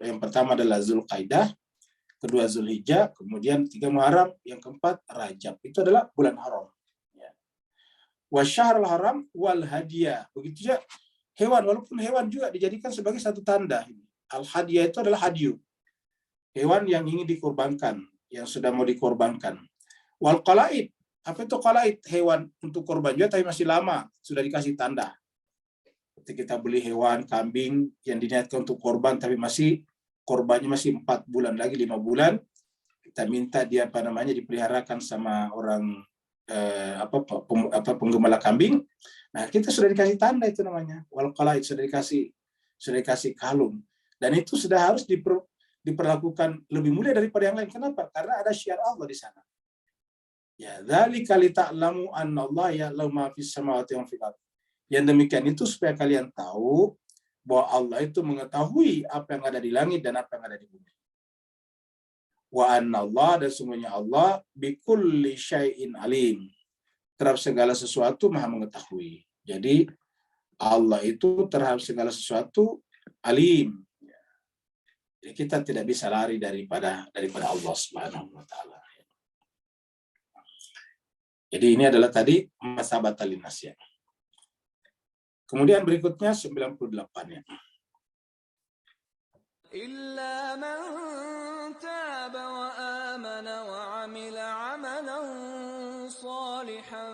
yang pertama adalah Zulqaidah, kedua Zulhijjah, kemudian 3 Muharram, yang keempat Rajab. Itu adalah bulan haram. Ya. Wa syahrul haram wal hadiyah. Begitu juga hewan, walaupun hewan juga dijadikan sebagai satu tanda. Al-hadiyah itu adalah hadiyu. Hewan yang ingin dikorbankan, yang sudah mau dikorbankan. Wal qalaid, apa itu qalaid? Hewan untuk korban juga tapi masih lama, sudah dikasih tanda. Ketika kita beli hewan, kambing yang diniatkan untuk korban tapi korbannya masih 4 bulan lagi, 5 bulan, kita minta dia dipeliharakan sama orang penggembala kambing. Nah, kita sudah dikasih tanda itu namanya. Wal qalaid, sudah dikasih kalung. Dan itu sudah harus diperlakukan lebih mulia daripada yang lain. Kenapa? Karena ada syiar Allah di sana. Ya, dzalika lita'lamu annallaha ya'lamu ma fis samawati wa fil ardh. Yang demikian itu supaya kalian tahu bahwa Allah itu mengetahui apa yang ada di langit dan apa yang ada di bumi. Wa annallaha, dan sungguhnya Allah bikulli syai'in alim. Terhadap segala sesuatu Maha mengetahui. Jadi Allah itu terhadap segala sesuatu alim. Jadi kita tidak bisa lari daripada Allah Subhanahu wa taala. Jadi ini adalah tadi masabatal linnas ya. Kemudian berikutnya 98 ya. إلا من تاب وآمن وعمل عملا صالحا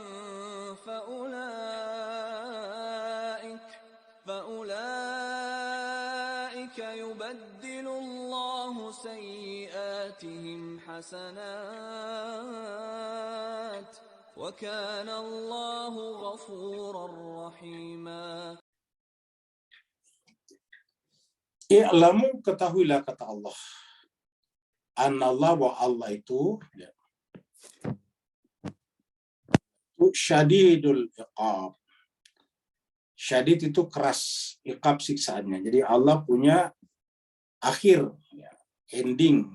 فأولئك يبدل الله سيئاتهم حسنات وكان الله غفورا رحيما. I'lamu, ketahuilah kata Allah. Anallah, wa Allah itu syadidul iqab. Syadid itu keras, iqab siksaannya. Jadi Allah punya akhir, ending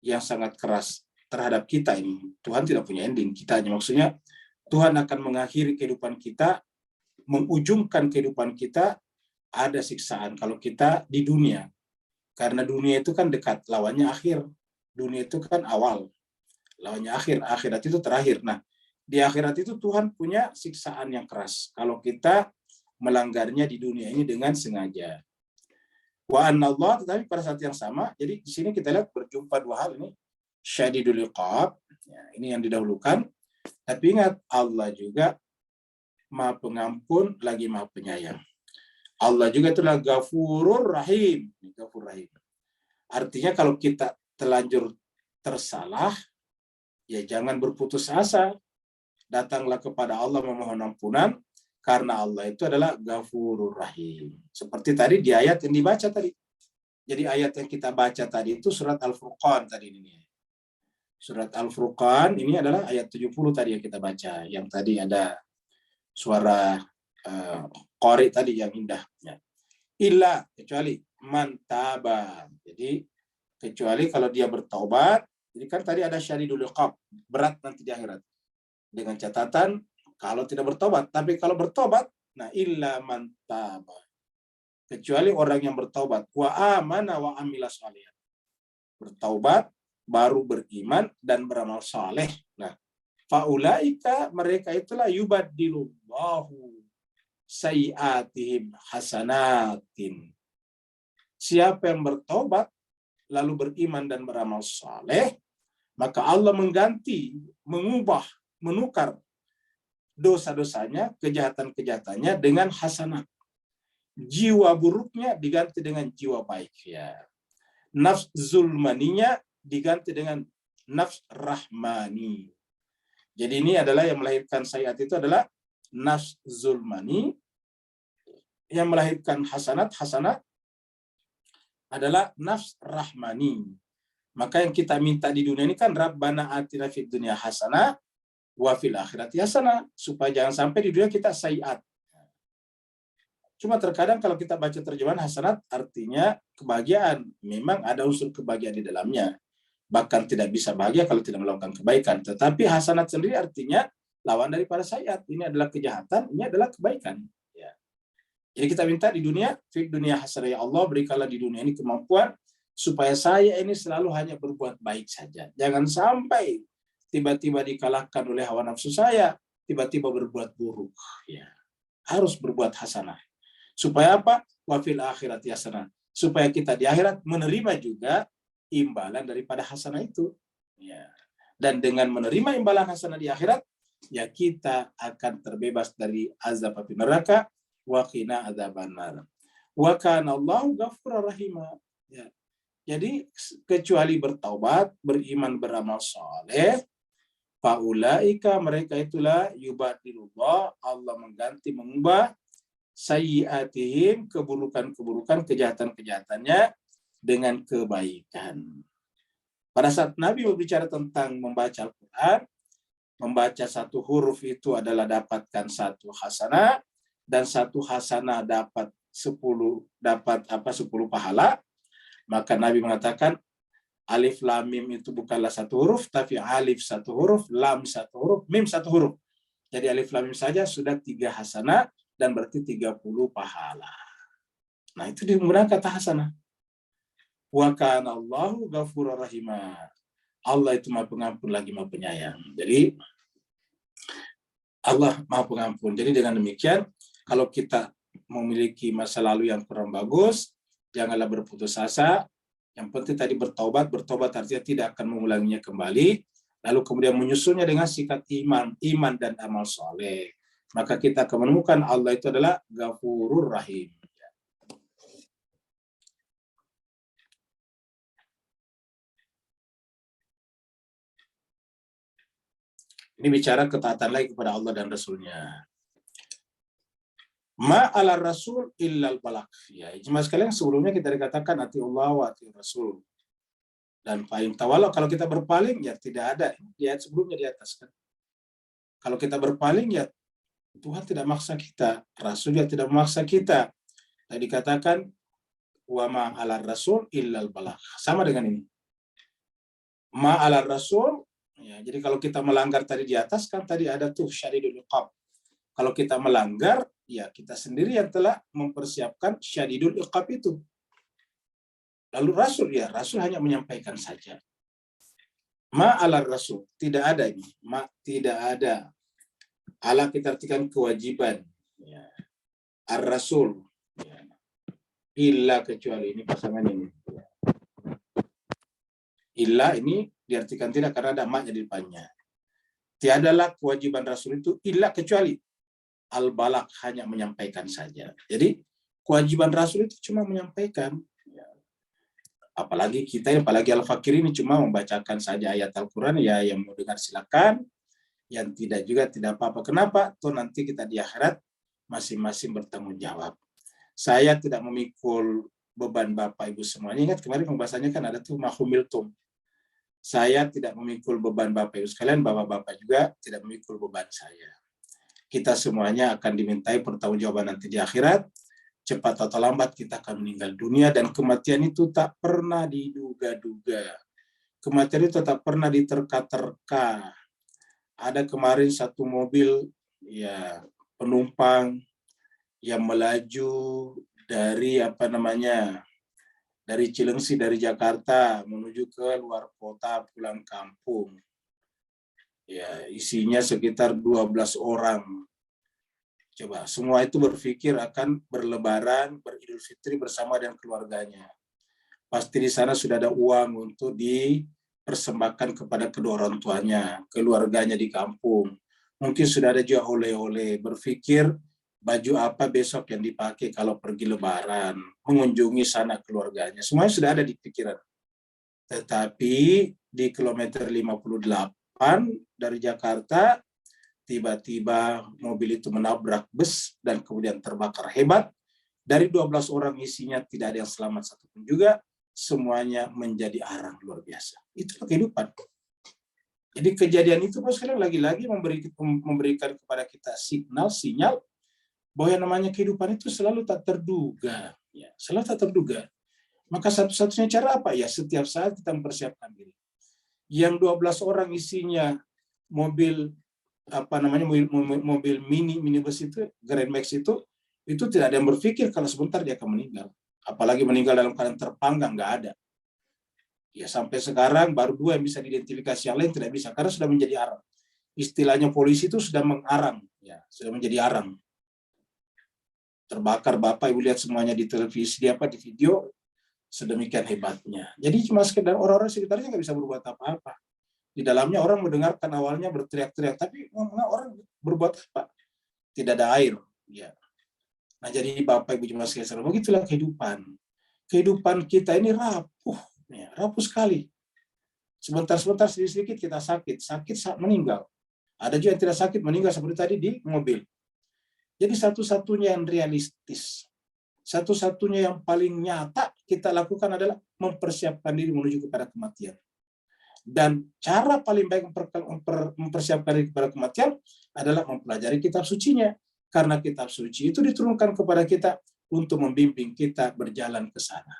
yang sangat keras terhadap kita ini. Tuhan tidak punya ending, kita hanya maksudnya Tuhan akan mengakhiri kehidupan kita, mengujungkan kehidupan kita. Ada siksaan kalau kita di dunia. Karena dunia itu kan dekat, lawannya akhir. Dunia itu kan awal, lawannya akhir. Akhirat itu terakhir. Nah, di akhirat itu Tuhan punya siksaan yang keras kalau kita melanggarnya di dunia ini dengan sengaja. Wa anallah, tetapi pada saat yang sama, jadi di sini kita lihat berjumpa 2 hal ini. Syadidul iqab, ya, ini yang didahulukan. Tapi ingat, Allah juga Maha Pengampun lagi Maha Penyayang. Allah juga itulah Ghafurur Rahim. Ghafur Rahim. Artinya kalau kita terlanjur tersalah, ya jangan berputus asa. Datanglah kepada Allah memohon ampunan, karena Allah itu adalah Ghafurur Rahim. Seperti tadi di ayat yang dibaca tadi. Jadi ayat yang kita baca tadi itu surat Al-Furqan tadi ini. Surat Al-Furqan ini adalah ayat 70 tadi yang kita baca. Yang tadi ada suara qari tadi yang indah. Illa, kecuali man taba. Jadi kecuali kalau dia bertaubat. Jadi kan tadi ada syadidul iqab, berat nanti di akhirat. Dengan catatan kalau tidak bertobat. Tapi kalau bertobat, nah illa man taba. Kecuali orang yang bertaubat. Wa amana wa amila shalihan. Bertaubat, baru beriman dan beramal saleh. Nah, faulaika, mereka itulah yubaddilullahu sayyiatihim hasanatin. Siapa yang bertobat, lalu beriman dan beramal saleh, maka Allah mengganti, mengubah, menukar dosa-dosanya, kejahatan-kejahatannya dengan hasanat. Jiwa buruknya diganti dengan jiwa baik, ya. Nafs zulmaninya diganti dengan nafs rahmani. Jadi ini adalah yang melahirkan sayiat itu adalah nafs zulmani, yang melahirkan hasanat adalah nafs rahmani. Maka yang kita minta di dunia ini kan Rabbana atina fid dunya hasanah wa fil akhirati hasanah, supaya jangan sampai di dunia kita sayiat. Cuma terkadang kalau kita baca terjemahan hasanat artinya kebahagiaan. Memang ada unsur kebahagiaan di dalamnya. Bahkan tidak bisa bahagia kalau tidak melakukan kebaikan. Tetapi hasanat sendiri artinya lawan daripada sayiat. Ini adalah kejahatan, ini adalah kebaikan. Ya. Jadi kita minta di dunia, fi dunia hasanah, ya Allah berikanlah di dunia ini kemampuan supaya saya ini selalu hanya berbuat baik saja. Jangan sampai tiba-tiba dikalahkan oleh hawa nafsu saya, tiba-tiba berbuat buruk. Ya. Harus berbuat hasanah. Supaya apa? Wa fil akhirati hasanah. Supaya kita di akhirat menerima juga imbalan daripada hasanah itu. Ya. Dan dengan menerima imbalan hasanah di akhirat, ya kita akan terbebas dari azab api neraka, wa qina adzabannar. Wa kana Allahu ghafurur rahim. Ya. Jadi kecuali bertaubat, beriman, beramal saleh, faulaika, mereka itulah yubadilullah, Allah mengganti, mengubah sayyiatihim, keburukan-keburukan, kejahatan-kejahatannya dengan kebaikan. Pada saat Nabi berbicara tentang membaca Al-Quran, membaca satu huruf itu adalah dapatkan satu hasanah, dan satu hasanah dapat 10 pahala. Maka Nabi mengatakan alif lam mim itu bukanlah satu huruf, tapi alif satu huruf, lam satu huruf, mim satu huruf. Jadi alif lam mim saja sudah 3 hasanah, dan berarti 30 pahala. Nah, itu digunakan kata hasanah. Wa kana Allahu ghafurur rahim. Allah itu Maha Pengampun lagi Maha Penyayang. Jadi Allah Maha Pengampun. Jadi dengan demikian, kalau kita memiliki masa lalu yang kurang bagus, janganlah berputus asa. Yang penting tadi bertobat artinya tidak akan mengulanginya kembali. Lalu kemudian menyusunnya dengan sikap iman dan amal soleh. Maka kita akan menemukan Allah itu adalah Ghafurur Rahim. Ini bicara ketaatan lagi kepada Allah dan Rasulnya. Ma'ala Rasul illal balak. Ya, cuma sekalian sebelumnya kita dikatakan ati Allah wa ati Rasul. Dan fa'in tawalla, kalau kita berpaling ya tidak ada. Di ayat sebelumnya di atas kan. Kalau kita berpaling ya Tuhan tidak maksa kita, Rasul juga tidak memaksa kita. Tadi dikatakan wa ma'ala Rasul illal balak. Sama dengan ini. Ma'ala Rasul, ya, jadi kalau kita melanggar tadi di atas kan tadi ada tuh syadidul iqab. Kalau kita melanggar, ya kita sendiri yang telah mempersiapkan syadidul iqab itu. Lalu Rasul, ya Rasul hanya menyampaikan saja. Ma'ala Rasul, tidak ada ini. Tidak ada. Ala kita artikan kewajiban. Ya. Ar-Rasul. Ya. Illa kecuali, ini pasangan ini. Ya. Illa ini diartikan tidak karena ada maknya di depannya. Tiadalah kewajiban Rasul itu illa kecuali. Al-Balak, hanya menyampaikan saja. Jadi kewajiban Rasul itu cuma menyampaikan. Ya. Apalagi kita, apalagi Al-Fakir ini cuma membacakan saja ayat Al-Quran, ya yang mau dengar silakan. Yang tidak juga tidak apa-apa. Kenapa? Toh nanti kita di akhirat masing-masing bertanggung jawab. Saya tidak memikul beban Bapak Ibu semuanya. Ingat kemarin pembahasannya kan ada tuh mahumiltum. Saya tidak memikul beban Bapak Ibu sekalian, Bapak-Bapak juga tidak memikul beban saya. Kita semuanya akan dimintai pertanggungjawaban nanti di akhirat. Cepat atau lambat kita akan meninggal dunia, dan kematian itu tak pernah diduga-duga. Kematian itu tak pernah diterka-terka. Ada kemarin satu mobil ya penumpang yang melaju dari dari Cilengsi, dari Jakarta menuju ke luar kota pulang kampung. Ya, isinya sekitar 12 orang. Coba semua itu berpikir akan berlebaran, beridul fitri bersama dengan keluarganya. Pasti di sana sudah ada uang untuk dipersembahkan kepada kedua orang tuanya, keluarganya di kampung. Mungkin sudah ada juga oleh-oleh, berpikir baju apa besok yang dipakai kalau pergi lebaran, mengunjungi sana keluarganya. Semuanya sudah ada di pikiran. Tetapi di kilometer 58 dari Jakarta, tiba-tiba mobil itu menabrak bus dan kemudian terbakar hebat. Dari 12 orang isinya tidak ada yang selamat satupun juga, semuanya menjadi arang luar biasa. Itulah kehidupan. Jadi kejadian itu sekarang lagi-lagi memberikan kepada kita sinyal bahwa yang namanya kehidupan itu selalu tak terduga, ya, selalu tak terduga. Maka satu-satunya cara apa? Ya setiap saat kita mempersiapkan diri. Yang 12 orang isinya mobil mobil minibus itu, Grand Max itu tidak ada yang berpikir kalau sebentar dia akan meninggal. Apalagi meninggal dalam keadaan terpanggang, nggak ada. Ya sampai sekarang baru 2 yang bisa diidentifikasi, yang lain tidak bisa karena sudah menjadi arang. Istilahnya polisi itu sudah mengarang, ya sudah menjadi arang. Terbakar, Bapak Ibu lihat semuanya di televisi, di video, sedemikian hebatnya. Jadi cuma sekedar orang-orang sekitarnya nggak bisa berbuat apa-apa. Di dalamnya orang mendengarkan awalnya berteriak-teriak, tapi orang berbuat apa? Tidak ada air. Ya. Nah jadi Bapak Ibu jemaat sekalian, begitulah kehidupan. Kehidupan kita ini rapuh, ya, rapuh sekali. Sebentar-sebentar sedikit kita sakit saat meninggal. Ada juga yang tidak sakit meninggal seperti tadi di mobil. Jadi satu-satunya yang realistis, satu-satunya yang paling nyata kita lakukan adalah mempersiapkan diri menuju kepada kematian. Dan cara paling baik mempersiapkan diri kepada kematian adalah mempelajari kitab sucinya. Karena kitab suci itu diturunkan kepada kita untuk membimbing kita berjalan ke sana.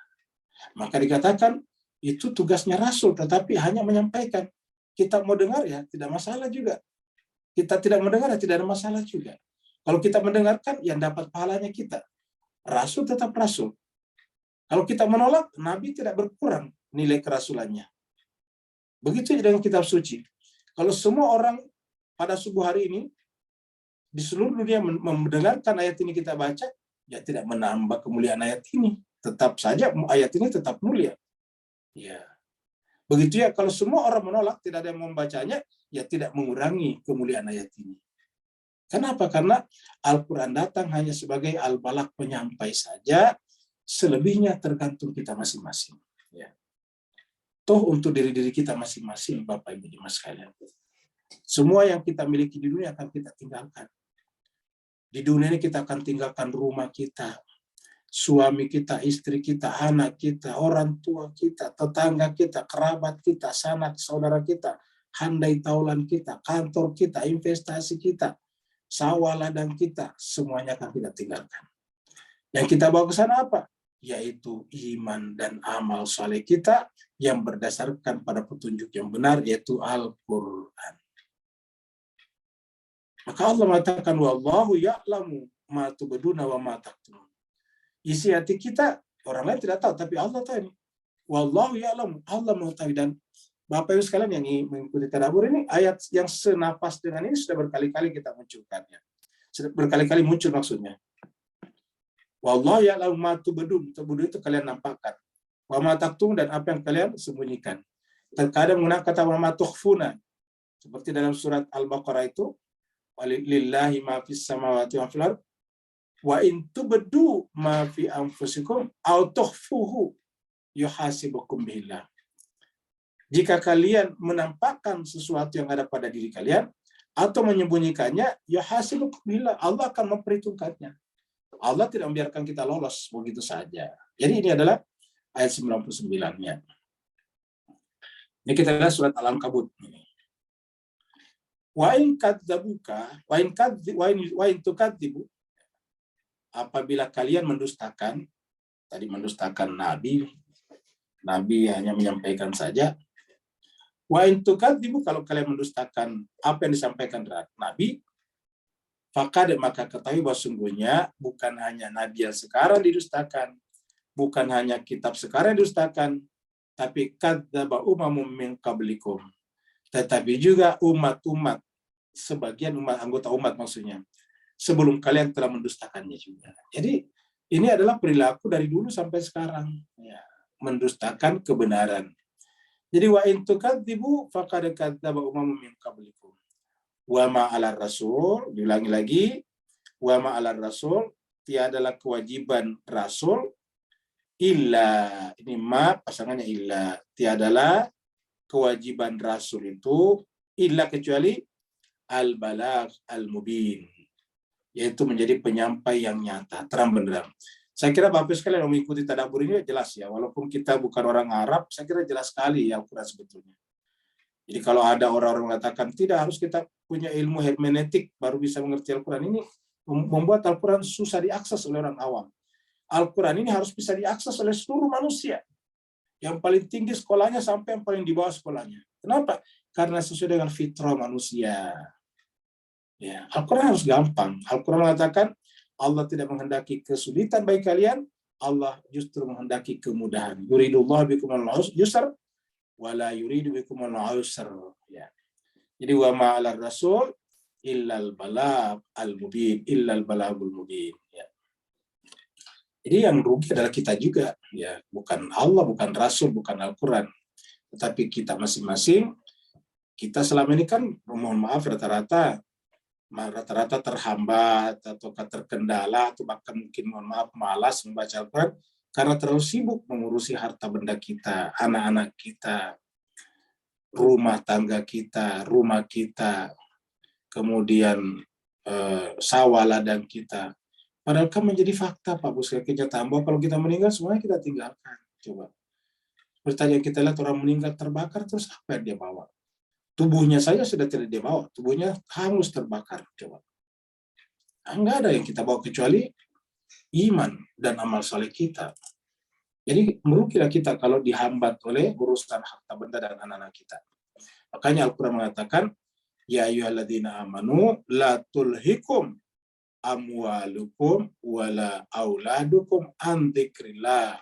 Maka dikatakan itu tugasnya Rasul, tetapi hanya menyampaikan. Kita mau dengar ya tidak masalah juga. Kita tidak mendengar ya tidak ada masalah juga. Kalau kita mendengarkan yang dapat pahalanya kita. Rasul tetap Rasul. Kalau kita menolak, Nabi tidak berkurang nilai kerasulannya. Begitu dengan kitab suci. Kalau semua orang pada subuh hari ini di seluruh dunia mendengarkan ayat ini kita baca, ya tidak menambah kemuliaan ayat ini. Tetap saja ayat ini tetap mulia. Ya. Begitu ya kalau semua orang menolak, tidak ada yang membacanya, ya tidak mengurangi kemuliaan ayat ini. Kenapa? Karena Al-Quran datang hanya sebagai al-balagh penyampai saja, selebihnya tergantung kita masing-masing. Ya. Toh untuk diri-diri kita masing-masing, Bapak Ibu jemaat sekalian. Semua yang kita miliki di dunia akan kita tinggalkan. Di dunia ini kita akan tinggalkan rumah kita, suami kita, istri kita, anak kita, orang tua kita, tetangga kita, kerabat kita, sanak saudara kita, handai taulan kita, kantor kita, investasi kita, sawah ladang kita, semuanya akan kita tinggalkan. Yang kita bawa ke sana apa? Yaitu iman dan amal saleh kita yang berdasarkan pada petunjuk yang benar, yaitu Al-Quran. Maka Allah mengatakan, wallahu ya'lamu ma tubduna wa ma taktumun. Isi hati kita orang lain tidak tahu, tapi Allah tahu ini. Wallahu ya'lamu, Allah mengetahui. Dan Bapak Ibu sekalian yang mengikuti tadabbur ini, ayat yang senafas dengan ini sudah berkali-kali kita munculkannya. Sudah berkali-kali muncul maksudnya. Wallahu ya'lamu ma tubdun, tubdun itu kalian nampakkan. Wa ma taktumun, dan apa yang kalian sembunyikan. Terkadang menggunakan kata wa ma tukhfuna, seperti dalam surat Al-Baqarah itu, walillahi ma fis samawati wa fil ardh wa in tubdu ma fi anfusikum aw tukhfuhu yuhasibukum billah. Jika kalian menampakkan sesuatu yang ada pada diri kalian atau menyembunyikannya, yuhasibukum billah, Allah akan memperhitungkannya. Allah tidak membiarkan kita lolos begitu saja. Jadi ini adalah ayat 99-nya. Ini kita lihat surat Al-Ankabut. Wa in kadzabuka wa in tukadzibu, apabila kalian mendustakan, tadi mendustakan nabi hanya menyampaikan saja. Wa in tukadzibu, kalau kalian mendustakan apa yang disampaikan nabi, maka ketahui bahwa sungguhnya bukan hanya nabi yang sekarang didustakan, bukan hanya kitab sekarang yang didustakan, tapi kadzdzaba umamum min qablikum, tetapi juga umat-umat, sebagian anggota umat maksudnya, sebelum kalian telah mendustakannya juga. Jadi ini adalah perilaku dari dulu sampai sekarang. Ya. mendustakan kebenaran. Jadi wa in tukadzibu faqad kadzdzaba umamun min qablikum. Wa ma 'alar rasul, diulangi lagi, wa ma 'alar rasul, tiadalah kewajiban rasul illa, ini ma pasangannya illa, tiadalah kewajiban rasul itu illa kecuali al-balagh al-mubin, yaitu menjadi penyampai yang nyata, terang benderang. Saya kira Bapak sekalian yang mengikuti tadabbur ini jelas ya, walaupun kita bukan orang Arab, saya kira jelas sekali Al-Quran sebetulnya. Jadi kalau ada orang-orang mengatakan tidak harus kita punya ilmu hermeneutik baru bisa mengerti Al-Quran, ini membuat Al-Quran susah diakses oleh orang awam. Al-Quran ini harus bisa diakses oleh seluruh manusia. Yang paling tinggi sekolahnya sampai yang paling di bawah sekolahnya. Kenapa? Karena sesuai dengan fitrah manusia. Ya, Al-Quran harus gampang. Al-Quran mengatakan Allah tidak menghendaki kesulitan bagi kalian, Allah justru menghendaki kemudahan. Yuridullahu bikumul yusr wala yuridu bikumul usr. Ya. Jadi wa ma 'alar rasul illal balagh al-mubin, illal balaghul mubin. Ya. Jadi yang rugi adalah kita juga, ya, bukan Allah, bukan Rasul, bukan Al-Quran, tetapi kita masing-masing. Kita selama ini kan, mohon maaf, rata-rata terhambat atau terkendala atau bahkan mungkin mohon maaf malas membaca Al-Quran karena terlalu sibuk mengurusi harta benda kita, anak-anak kita, rumah tangga kita, rumah kita, kemudian sawah ladang kita. Padahal kan menjadi fakta Pak Bos, kenyataan bahwa kalau kita meninggal semuanya kita tinggalkan. Coba. Pertanyaan kita lihat orang meninggal terbakar, terus apa yang dia bawa? Tubuhnya saja sudah tidak dia bawa, tubuhnya hangus terbakar. Coba. Enggak ada yang kita bawa kecuali iman dan amal saleh kita. Jadi merugilah kita kalau dihambat oleh urusan harta benda dan anak-anak kita. Makanya Al-Quran mengatakan, ya ayyuhalladzina amanu la tulhikum amwalukum wala auladukum an dzikrillah.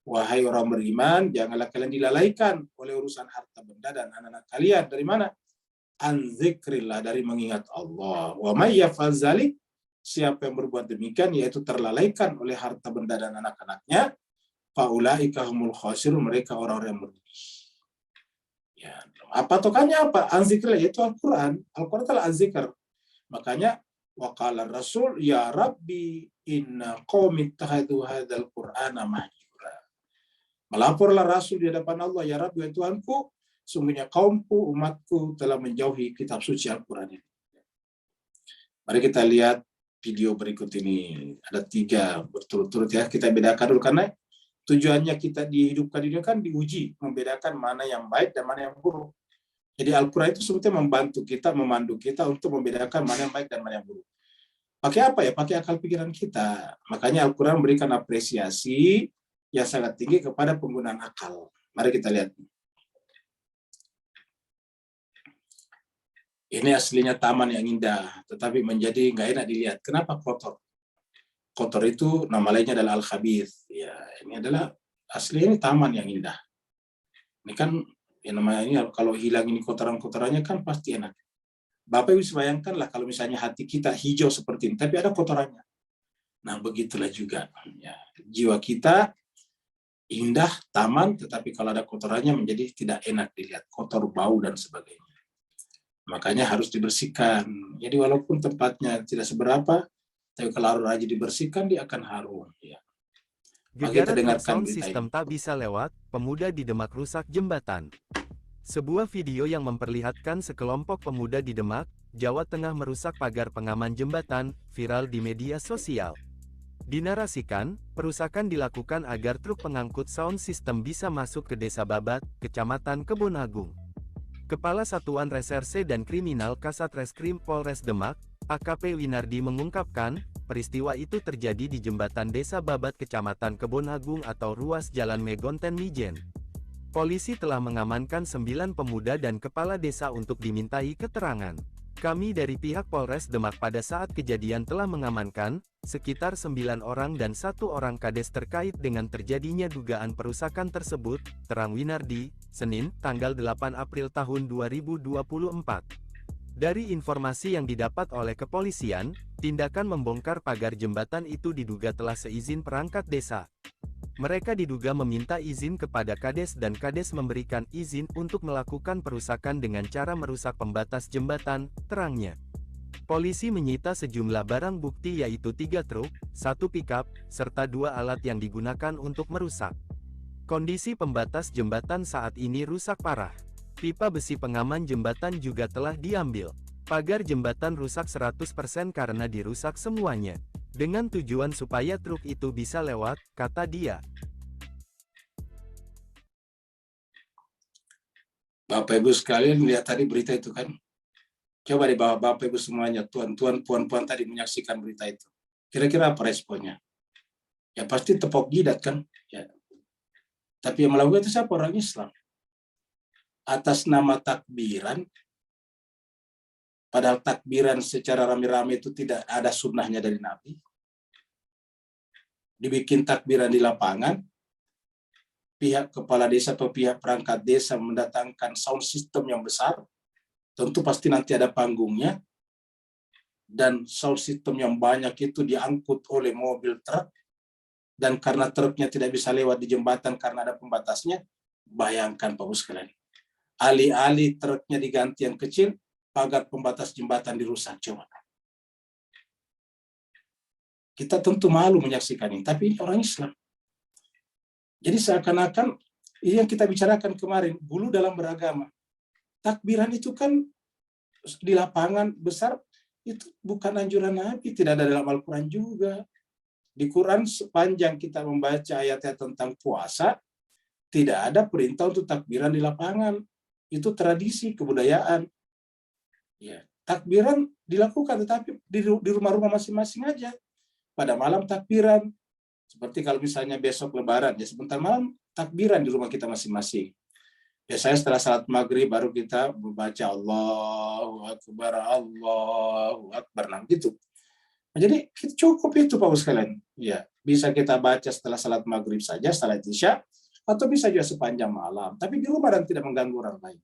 Wahai orang beriman, janganlah kalian dilalaikan oleh urusan harta benda dan anak-anak kalian. Dari mana? An dzikrillah, dari mengingat Allah. Wa may yaf'al dzalik, siapa yang berbuat demikian yaitu terlalaikan oleh harta benda dan anak-anaknya, faulaika humul khasirun, mereka orang-orang yang merugi. Ya, apa tokannya apa? An dzikrillah yaitu Al-Qur'an. Al-Qur'an adalah az-zikr. Makanya waqala Rasul, ya Rabbi inna qaumi ittakhadhu hadzal Qur'ana mahjura. Melaporlah Rasul di hadapan Allah, ya Rabbi, ya Tuhanku, sungguhnya kaumku, umatku telah menjauhi kitab suci Al-Quran ini. Mari kita lihat video berikut ini. Ada 3 berturut-turut ya. Kita bedakan dulu karena tujuannya kita dihidupkan ini kan diuji, membedakan mana yang baik dan mana yang buruk. Jadi Al-Quran itu sebetulnya membantu kita, memandu kita untuk membedakan mana yang baik dan mana yang buruk. Pakai apa ya? Pakai akal pikiran kita. Makanya Al-Quran memberikan apresiasi yang sangat tinggi kepada penggunaan akal. Mari kita lihat. Ini aslinya taman yang indah, tetapi menjadi nggak enak dilihat. Kenapa kotor? Kotor itu nama lainnya adalah al-khabith. Ya, ini adalah aslinya taman yang indah. Ini kan yang namanya ini kalau hilang ini kotoran-kotorannya kan pasti enak. Bapak Ibu bayangkanlah kalau misalnya hati kita hijau seperti ini, tapi ada kotorannya. Nah, begitulah juga. Ya, jiwa kita indah, taman, tetapi kalau ada kotorannya menjadi tidak enak dilihat. Kotor, bau, dan sebagainya. Makanya harus dibersihkan. Jadi walaupun tempatnya tidak seberapa, tapi kalau rajin dibersihkan, dia akan harum. Ya. Gegara sound system tak bisa lewat, pemuda di Demak rusak jembatan. Sebuah video yang memperlihatkan sekelompok pemuda di Demak, Jawa Tengah merusak pagar pengaman jembatan, viral di media sosial. Dinarasikan, perusakan dilakukan agar truk pengangkut sound system bisa masuk ke Desa Babat, Kecamatan Kebon Agung. Kepala Satuan Reserse dan Kriminal Kasat Reskrim Polres Demak, AKP Winardi mengungkapkan, peristiwa itu terjadi di jembatan Desa Babat Kecamatan Kebon Agung atau ruas Jalan Megonten Mijen. Polisi telah mengamankan 9 pemuda dan kepala desa untuk dimintai keterangan. Kami dari pihak Polres Demak pada saat kejadian telah mengamankan sekitar 9 orang dan 1 orang kades terkait dengan terjadinya dugaan perusakan tersebut, terang Winardi, Senin, tanggal 8 April tahun 2024. Dari informasi yang didapat oleh kepolisian, tindakan membongkar pagar jembatan itu diduga telah seizin perangkat desa. Mereka diduga meminta izin kepada Kades dan Kades memberikan izin untuk melakukan perusakan dengan cara merusak pembatas jembatan, terangnya. Polisi menyita sejumlah barang bukti yaitu 3 truk, 1 pickup, serta 2 alat yang digunakan untuk merusak. Kondisi pembatas jembatan saat ini rusak parah. Pipa besi pengaman jembatan juga telah diambil. Pagar jembatan rusak 100% karena dirusak semuanya. Dengan tujuan supaya truk itu bisa lewat, kata dia. Bapak Ibu sekalian lihat tadi berita itu kan. Coba di bawah Bapak Ibu semuanya, tuan-tuan, puan-puan tadi menyaksikan berita itu. Kira-kira apa responnya? Ya pasti tepok jidat kan. Ya. Tapi yang melakukan itu siapa? Orang Islam. Atas nama takbiran, padahal takbiran secara rame-rame itu tidak ada sunnahnya dari Nabi. Dibikin takbiran di lapangan, pihak kepala desa atau pihak perangkat desa mendatangkan sound system yang besar, tentu pasti nanti ada panggungnya, dan sound system yang banyak itu diangkut oleh mobil truk, dan karena truknya tidak bisa lewat di jembatan karena ada pembatasnya, bayangkan Pak sekalian, alih-alih truknya diganti yang kecil, pagar pembatas jembatan dirusak. Coba. Kita tentu malu menyaksikan ini, tapi ini orang Islam. Jadi seakan-akan ini yang kita bicarakan kemarin, bulu dalam beragama. Takbiran itu kan di lapangan besar, itu bukan anjuran Nabi, tidak ada dalam Al-Quran juga. Di Quran sepanjang kita membaca ayat-ayat tentang puasa, tidak ada perintah untuk takbiran di lapangan. Itu tradisi, kebudayaan. Ya, takbiran dilakukan, tetapi di rumah-rumah masing-masing aja. Pada malam takbiran, seperti kalau misalnya besok Lebaran, ya sebentar malam takbiran di rumah kita masing-masing. Biasanya setelah salat maghrib baru kita membaca Allahu Akbar, Allahu Akbar, nah gitu. Nah, jadi cukup itu Pak sekalian. Ya, bisa kita baca setelah salat maghrib saja, salat isya, atau bisa juga sepanjang malam. Tapi di rumah dan tidak mengganggu orang lain.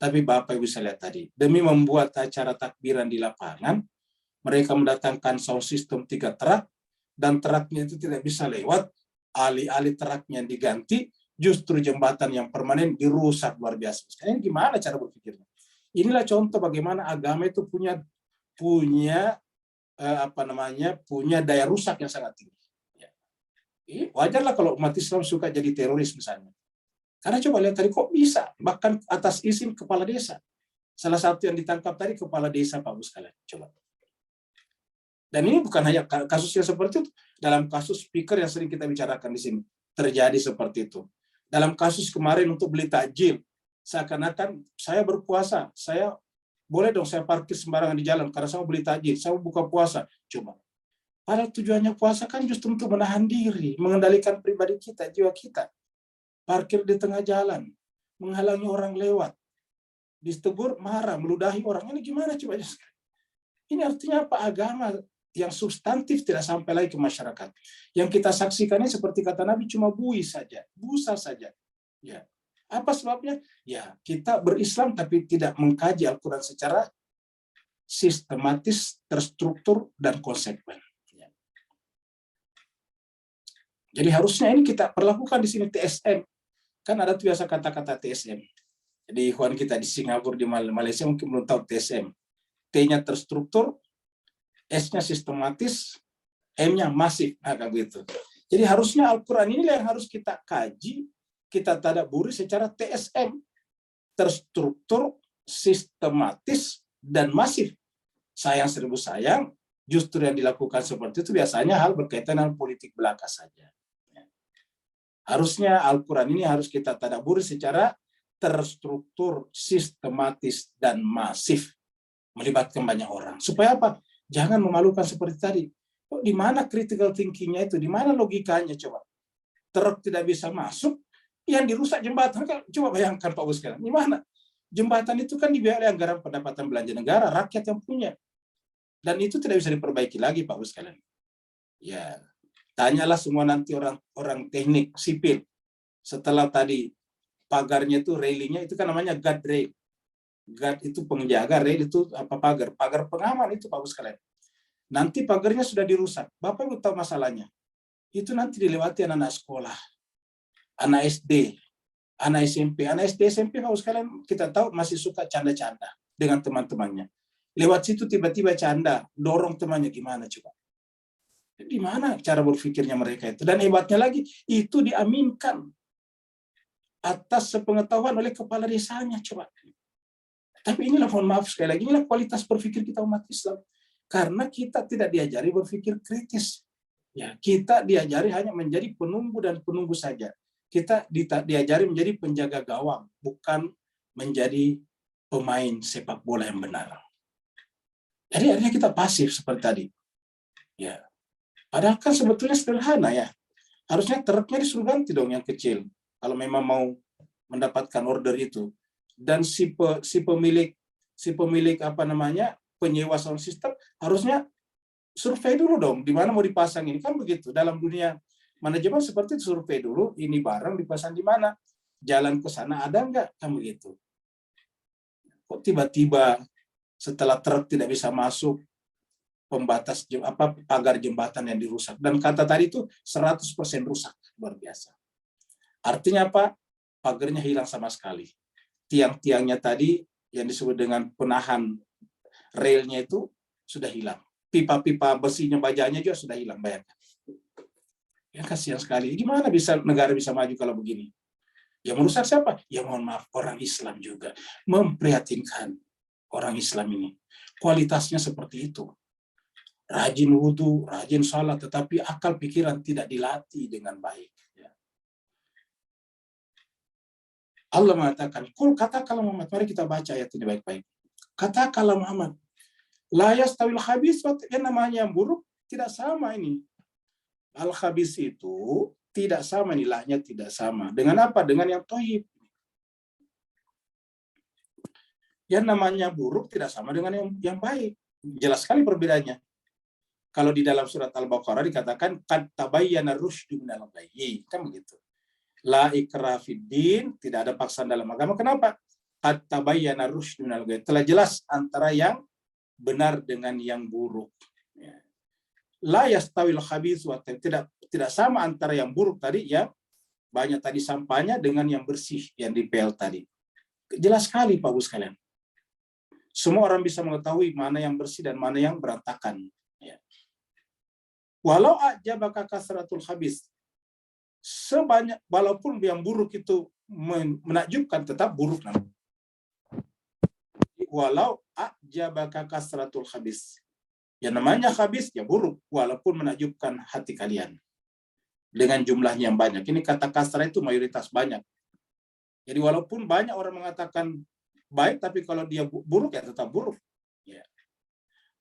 Tapi Bapak Ibu bisa lihat tadi, demi membuat acara takbiran di lapangan, mereka mendatangkan sound system 3 truk, dan truknya itu tidak bisa lewat, alih-alih truknya diganti, justru jembatan yang permanen dirusak luar biasa. Sekarang gimana cara berpikirnya? Inilah contoh bagaimana agama itu punya daya rusak yang sangat tinggi. Ya. Wajarlah kalau umat Islam suka jadi teroris misalnya. Karena coba lihat tadi kok bisa, bahkan atas izin kepala desa. Salah satu yang ditangkap tadi kepala desa Pak Bu sekalian. Coba. Dan ini bukan hanya kasusnya seperti itu. Dalam kasus speaker yang sering kita bicarakan di sini terjadi seperti itu. Dalam kasus kemarin untuk beli takjil, seakan-akan saya berpuasa, saya boleh dong saya parkir sembarangan di jalan karena saya mau beli takjil, saya mau buka puasa. Coba. Padahal tujuannya puasa kan justru untuk menahan diri, mengendalikan pribadi kita, jiwa kita. Parkir di tengah jalan, menghalangi orang lewat, ditegur, marah, meludahi orang. Ini gimana coba? Ini artinya apa? Agama yang substantif tidak sampai lagi ke masyarakat. Yang kita saksikannya seperti kata Nabi cuma busa saja. Ya. Apa sebabnya? Ya, kita berislam tapi tidak mengkaji Al-Quran secara sistematis, terstruktur, dan konsekuen. Ya. Jadi harusnya ini kita perlakukan di sini TSM. Kan ada tuh biasa kata-kata TSM. Jadi ikhwan kita di Singapura, di Malaysia mungkin belum tahu TSM. T-nya terstruktur, S-nya sistematis, M-nya masif. Nah, gitu. Jadi harusnya Al-Quran inilah yang harus kita kaji, kita tadabburi secara TSM. Terstruktur, sistematis, dan masif. Sayang seribu sayang, justru yang dilakukan seperti itu biasanya hal berkaitan dengan politik belaka saja. Harusnya Al-Quran ini harus kita tadabburi secara terstruktur, sistematis, dan masif. Melibatkan banyak orang. Supaya apa? Jangan memalukan seperti tadi. Oh, di mana critical thinking-nya itu? Di mana logikanya coba? Truk tidak bisa masuk, yang dirusak jembatan. Coba bayangkan Pak Bos sekarang. Di mana? Jembatan itu kan dibiayai anggaran pendapatan belanja negara, rakyat yang punya. Dan itu tidak bisa diperbaiki lagi Pak Bos sekalian. Ya, tanyalah semua nanti orang teknik sipil. Setelah tadi pagarnya itu railingnya itu kan namanya guard rail. Guard itu penjaga, rail itu apa pagar? Pagar pengaman itu Pak Bos sekalian. Nanti pagarnya sudah dirusak. Bapak Ibu tahu masalahnya. itu nanti dilewati anak-anak sekolah, anak SD, anak SMP. Anak SD, SMP kalau sekalian kita tahu masih suka canda-canda dengan teman-temannya. Lewat situ tiba-tiba canda, dorong temannya, gimana coba? Di mana cara berpikirnya mereka itu? Dan hebatnya lagi, itu diaminkan atas sepengetahuan oleh kepala desanya, coba. Tapi inilah, mohon maaf sekali lagi, inilah kualitas berpikir kita umat Islam. Karena kita tidak diajari berpikir kritis. Ya, kita diajari hanya menjadi penunggu dan penunggu saja. Kita diajari menjadi penjaga gawang, bukan menjadi pemain sepak bola yang benar. Jadi akhirnya kita pasif seperti tadi. Ya. Padahal kan sebetulnya sederhana ya. Harusnya truknya disuruh ganti dong yang kecil. Kalau memang mau mendapatkan order itu. Dan si pemilik penyewa sound system harusnya survei dulu dong di mana mau dipasang ini, kan begitu. Dalam dunia manajemen seperti itu, survei dulu ini barang dipasang di mana, jalan ke sana ada enggak, kan begitu. Kok tiba-tiba setelah truk tidak bisa masuk, pembatas pagar jembatan yang dirusak, dan kata tadi itu 100% rusak, luar biasa. Artinya apa? Pagarnya hilang sama sekali. Tiang-tiangnya tadi yang disebut dengan penahan railnya itu sudah hilang. Pipa-pipa besinya, bajanya juga sudah hilang, bayangkan. Ya kasihan sekali. Gimana bisa negara bisa maju kalau begini? Yang merusak siapa? Ya mohon maaf, orang Islam juga. Memprihatinkan orang Islam ini. Kualitasnya seperti itu. Rajin wudhu, rajin salat, tetapi akal pikiran tidak dilatih dengan baik. Allah mengatakan, katakanlah Muhammad, mari kita baca ayat ini baik-baik. Katakanlah Muhammad, la yastawil khabis, yang namanya yang buruk tidak sama ini. Al-khabis itu tidak sama, nilainya tidak sama. Dengan apa? Dengan yang thayyib. Yang namanya buruk tidak sama dengan yang baik. Jelas sekali perbedaannya. Kalau di dalam surat Al-Baqarah dikatakan qad tabayyana rusydu minal ghayy, kan begitu. La ikraha fiddin, tidak ada paksaan dalam agama. Kenapa? Qad tabayyana rusydu minal ghayy. Telah jelas antara yang benar dengan yang buruk. La yastawil khabith wa tidak sama antara yang buruk tadi, yang banyak tadi sampahnya, dengan yang bersih yang dipel tadi. Jelas sekali Pak Bu sekalian. Semua orang bisa mengetahui mana yang bersih dan mana yang berantakan. Ya. Walau a'jabaka kasratul khabith, sebanyak walaupun yang buruk itu menakjubkan, tetap buruk namanya. Walau a'jabaka kasratul khabith, yang namanya khabith ya buruk, walaupun menakjubkan hati kalian dengan jumlahnya yang banyak. Ini kata kasrah itu mayoritas banyak. Jadi walaupun banyak orang mengatakan baik, tapi kalau dia buruk ya tetap buruk. Ya.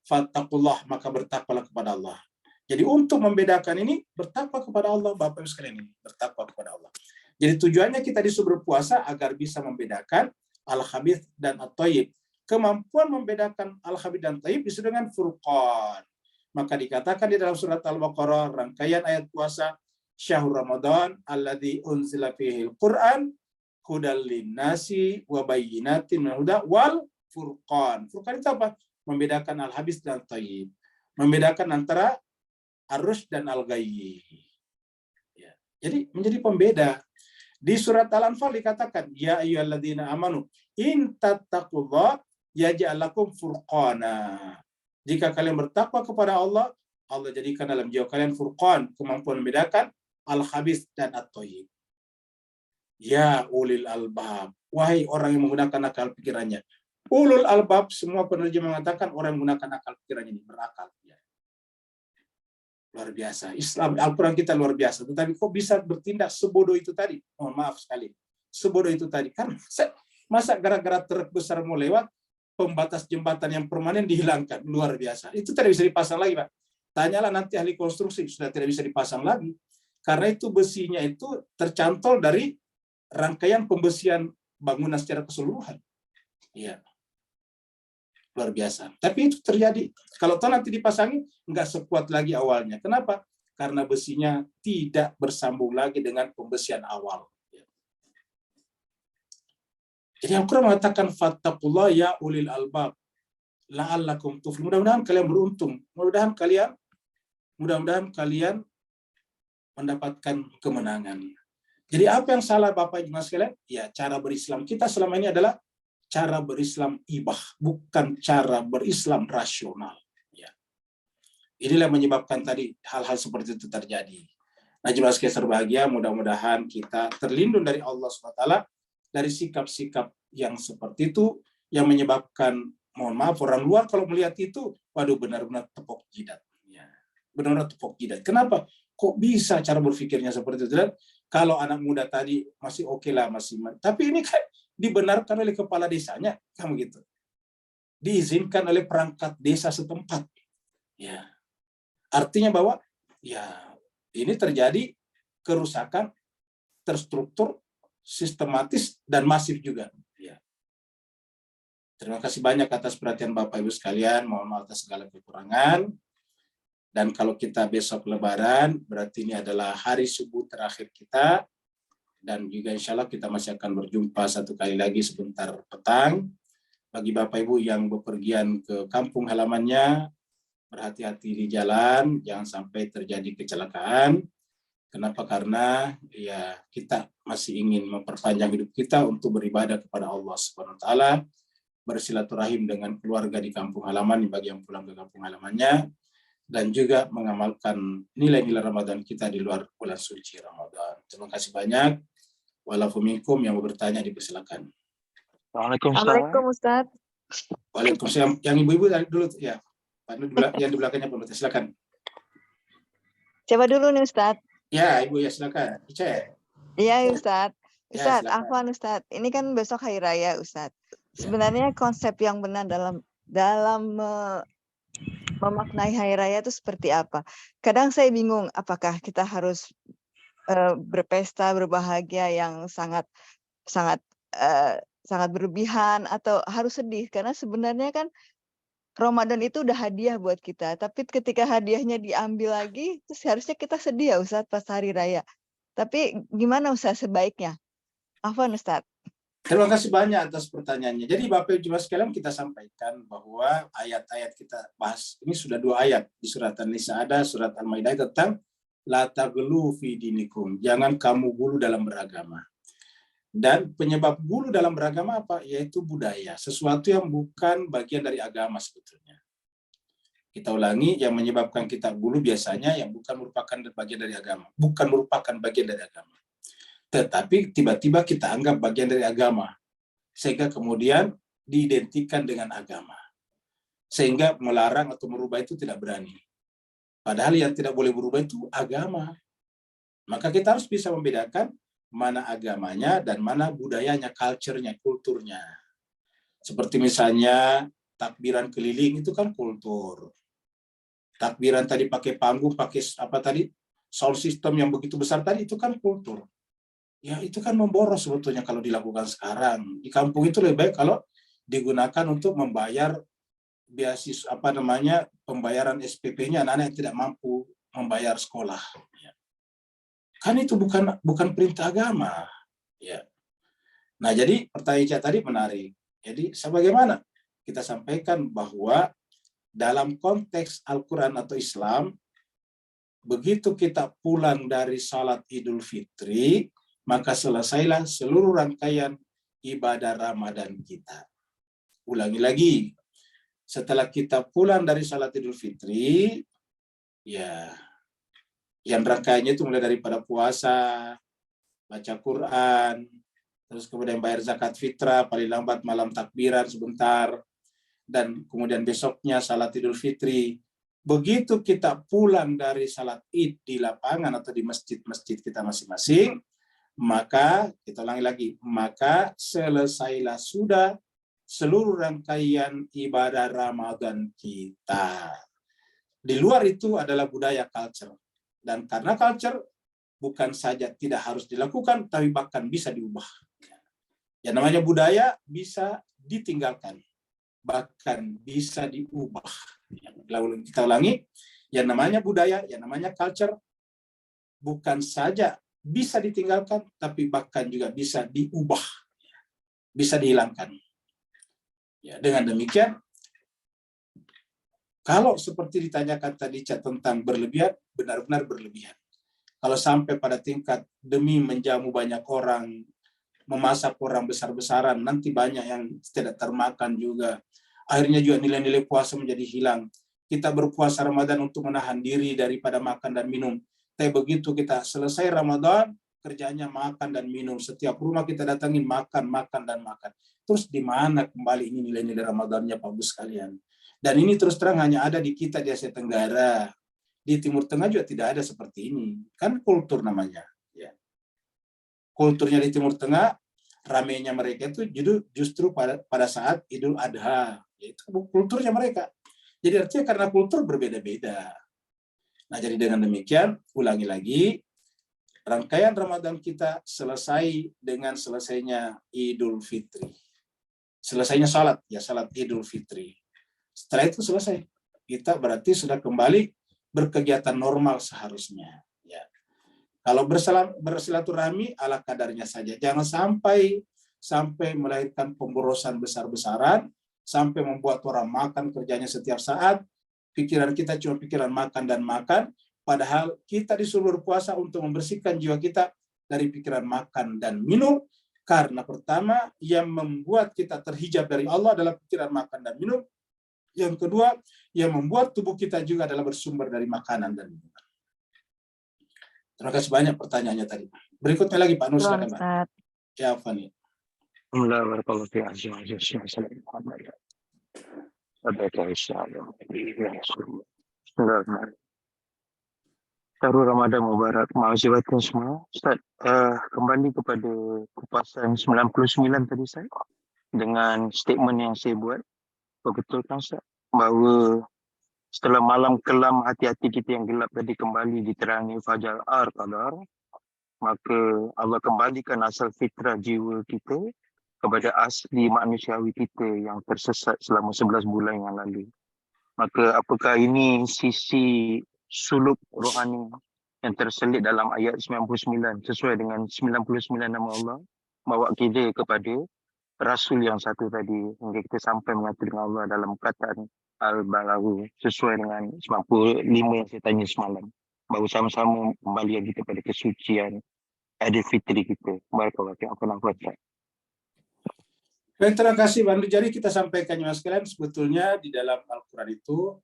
Fattaqullah, maka bertakwalah kepada Allah. Jadi untuk membedakan ini, bertakwa kepada Allah, Bapak Ibu sekalian, ini bertakwa kepada Allah. Jadi tujuannya kita disuruh berpuasa agar bisa membedakan al-khabith dan at-thayyib. Kemampuan membedakan al-khabith dan thayyib disebut dengan furqan. Maka dikatakan di dalam surat Al-Baqarah, rangkaian ayat puasa, syahrul Ramadan alladzi unzila fihi al-Qur'an hudal linnasi wa bayyinatin minal huda wal furqan. Furqan itu apa? Membedakan al-khabith dan thayyib. Membedakan antara ar-rusyd dan al-ghayy. Ya. Jadi menjadi pembeda. Di surat Al-Anfal dikatakan, ya ayyuhalladzina amanu in tattaqullah yaj'al lakum furqana. Jika kalian bertakwa kepada Allah, Allah jadikan dalam jiwa kalian furqan, kemampuan membedakan al-khabith dan at-thayyib. Ya ulil albab, wahai orang yang menggunakan akal pikirannya. Ulul albab, semua penerjemah mengatakan orang yang menggunakan akal pikirannya ini berakal. Ya. Luar biasa. Islam, Al-Quran kita luar biasa. Tetapi kok bisa bertindak sebodoh itu tadi? Mohon maaf sekali. Sebodoh itu tadi. Kan masa gara-gara truk besar mau lewat, pembatas jembatan yang permanen dihilangkan. Luar biasa. Itu tidak bisa dipasang lagi, Pak. Tanyalah nanti ahli konstruksi, sudah tidak bisa dipasang lagi. Karena itu besinya itu tercantol dari rangkaian pembesian bangunan secara keseluruhan. Iya. Luar biasa. Tapi itu terjadi. Kalau toh nanti dipasangi, nggak sekuat lagi awalnya. Kenapa? Karena besinya tidak bersambung lagi dengan pembesian awal. Jadi Al-Quran mengatakan, fattaqullah ya ulil albab, la'allakum tuflihun. Mudah-mudahan kalian beruntung. Mudah-mudahan kalian mendapatkan kemenangan. Jadi apa yang salah Bapak Ibu sekalian? Ya, cara berislam kita selama ini adalah cara berislam ibah, bukan cara berislam rasional. Ya. Inilah yang menyebabkan tadi hal-hal seperti itu terjadi. Nah, jemaah sekalian berbahagia, mudah-mudahan kita terlindung dari Allah SWT dari sikap-sikap yang seperti itu yang menyebabkan, mohon maaf, orang luar kalau melihat itu, waduh, benar-benar tepuk jidat. Ya. Benar-benar tepuk jidat. Kenapa? Kok bisa cara berpikirnya seperti itu? Dan kalau anak muda tadi masih oke lah, tapi ini kan dibenarkan oleh kepala desanya, kan begitu. Diizinkan oleh perangkat desa setempat. Ya. Artinya bahwa ya ini terjadi kerusakan terstruktur, sistematis dan masif juga. Ya. Terima kasih banyak atas perhatian Bapak Ibu sekalian. Mohon maaf atas segala kekurangan. Dan kalau kita besok Lebaran, berarti ini adalah hari subuh terakhir kita. Dan juga insya Allah kita masih akan berjumpa satu kali lagi sebentar petang. Bagi Bapak Ibu yang bepergian ke kampung halamannya, berhati-hati di jalan, jangan sampai terjadi kecelakaan. Kenapa? Karena ya kita masih ingin memperpanjang hidup kita untuk beribadah kepada Allah Subhanahu wa taala, bersilaturahim dengan keluarga di kampung halaman bagi yang pulang ke kampung halamannya, dan juga mengamalkan nilai-nilai Ramadan kita di luar bulan suci Ramadan. Terima kasih banyak. Walafuminkum yang mau bertanya dipersilakan. Assalamualaikum Ustaz. Waalaikumsalam. Yang ibu-ibu dulu ya. Pak yang di belakangnya Pak, silakan. Coba dulu nih Ustaz. Ya, Ibu ya silakan. Cek. Iya Ustaz. Ya, Ustaz, silakan. afwan Ustaz. Ini kan besok hari raya Ustaz. Sebenarnya konsep yang benar dalam memaknai hari raya itu seperti apa? Kadang saya bingung apakah kita harus berpesta, berbahagia yang sangat berlebihan atau harus sedih, karena sebenarnya kan Ramadan itu udah hadiah buat kita, tapi ketika hadiahnya diambil lagi, terus harusnya kita sedih ya Ustaz pas hari raya. Tapi gimana Ustaz sebaiknya? Afwan Ustaz. Terima kasih banyak atas pertanyaannya. Jadi Bapak Ibu sekalian, kita sampaikan bahwa ayat-ayat kita bahas ini sudah 2 ayat di surat An-Nisa, ada surat Al-Maidah tentang la taghlu fi dinikum, jangan kamu gulu dalam beragama. Dan penyebab gulu dalam beragama apa? Yaitu budaya, sesuatu yang bukan bagian dari agama sebetulnya. Kita ulangi, yang menyebabkan kita gulu biasanya yang bukan merupakan bagian dari agama, bukan merupakan bagian dari agama. Tetapi tiba-tiba kita anggap bagian dari agama, sehingga kemudian diidentikan dengan agama. Sehingga melarang atau merubah itu tidak berani. Padahal yang tidak boleh berubah itu agama. Maka kita harus bisa membedakan mana agamanya dan mana budayanya, culture-nya, kulturnya. Seperti misalnya takbiran keliling itu kan kultur. Takbiran tadi pakai panggung, pakai apa tadi, sound system yang begitu besar tadi, itu kan kultur. Ya itu kan memboros sebetulnya kalau dilakukan sekarang. Di kampung itu lebih baik kalau digunakan untuk membayar beasiswa pembayaran SPP-nya anak-anak yang tidak mampu membayar sekolah. Kan itu bukan perintah agama. Ya. Nah, jadi pertanyaan tadi menarik. Jadi sebagaimana kita sampaikan bahwa dalam konteks Al-Quran atau Islam, begitu kita pulang dari salat Idul Fitri, maka selesailah seluruh rangkaian ibadah Ramadan kita. Ulangi lagi, setelah kita pulang dari salat Idul Fitri, ya, yang rangkaiannya itu mulai daripada puasa, baca Quran, terus kemudian bayar zakat fitrah, paling lambat malam takbiran sebentar, dan kemudian besoknya salat Idul Fitri. Begitu kita pulang dari salat Id di lapangan atau di masjid-masjid kita masing-masing, maka kita ulangi lagi, maka selesailah sudah seluruh rangkaian ibadah Ramadan kita. Di luar itu adalah budaya, culture. Dan karena culture bukan saja tidak harus dilakukan, tapi bahkan bisa diubah. Yang namanya budaya bisa ditinggalkan, bahkan bisa diubah. Kita ulangi, yang namanya budaya, yang namanya culture, bukan saja bisa ditinggalkan, tapi bahkan juga bisa diubah, bisa dihilangkan. Ya, dengan demikian, kalau seperti ditanyakan tadi tentang berlebihan, benar-benar berlebihan. Kalau sampai pada tingkat demi menjamu banyak orang, memasak orang besar-besaran, nanti banyak yang tidak termakan juga. Akhirnya juga nilai-nilai puasa menjadi hilang. Kita berpuasa Ramadan untuk menahan diri daripada makan dan minum. Tapi begitu kita selesai Ramadan, kerjanya makan dan minum. Setiap rumah kita datangin makan, makan, dan makan. Terus di mana kembali ini nilai-nilai Ramadannya, Pak Bu sekalian? Dan ini terus terang hanya ada di kita di Asia Tenggara. Di Timur Tengah juga tidak ada seperti ini. Kan kultur namanya. Ya. Kulturnya di Timur Tengah, ramainya mereka itu justru pada saat Idul Adha. Itu kulturnya mereka. Jadi artinya karena kultur berbeda-beda. Nah, jadi dengan demikian, ulangi lagi, rangkaian Ramadan kita selesai dengan selesainya Idul Fitri. Selesainya salat, ya salat Idul Fitri. Setelah itu selesai. Kita berarti sudah kembali berkegiatan normal seharusnya. Ya. Kalau bersilaturahmi ala kadarnya saja. Jangan sampai melahirkan pemborosan besar-besaran, sampai membuat orang makan kerjanya setiap saat, pikiran kita cuma pikiran makan dan makan, padahal kita disuruh berpuasa untuk membersihkan jiwa kita dari pikiran makan dan minum, karena pertama, yang membuat kita terhijab dari Allah adalah pikiran makan dan minum. Yang kedua, yang membuat tubuh kita juga adalah bersumber dari makanan dan minuman. Terima kasih banyak pertanyaannya tadi. Berikutnya lagi Pak Nur, silakan Pak. Ya, Fani. Syahrul Ramadan Mubarak, ma'azibatkan semua. Ustaz, kembali kepada kupasan 99 tadi Ustaz, dengan statement yang saya buat, betulkan Ustaz, bahawa setelah malam kelam hati-hati kita yang gelap tadi kembali diterangi fajar qadar, maka Allah kembalikan asal fitrah jiwa kita kepada asli manusiawi kita yang tersesat selama 11 bulan yang lalu. Maka apakah ini sisi suluk rohani yang terselit dalam ayat 99 sesuai dengan 99 nama Allah, bawa kita kepada Rasul yang satu tadi hingga kita sampai menyatu dengan Allah dalam perkataan Al-Balagu sesuai dengan 95 yang saya tanya semalam, bahawa sama-sama kembali kita pada kesucian Idul Fitri kita. Barakallahu fiikum. Apa nak buat? Baik, terima kasih Bang. Jadi kita sampaikan Mas sekalian, sebetulnya di dalam Al-Quran itu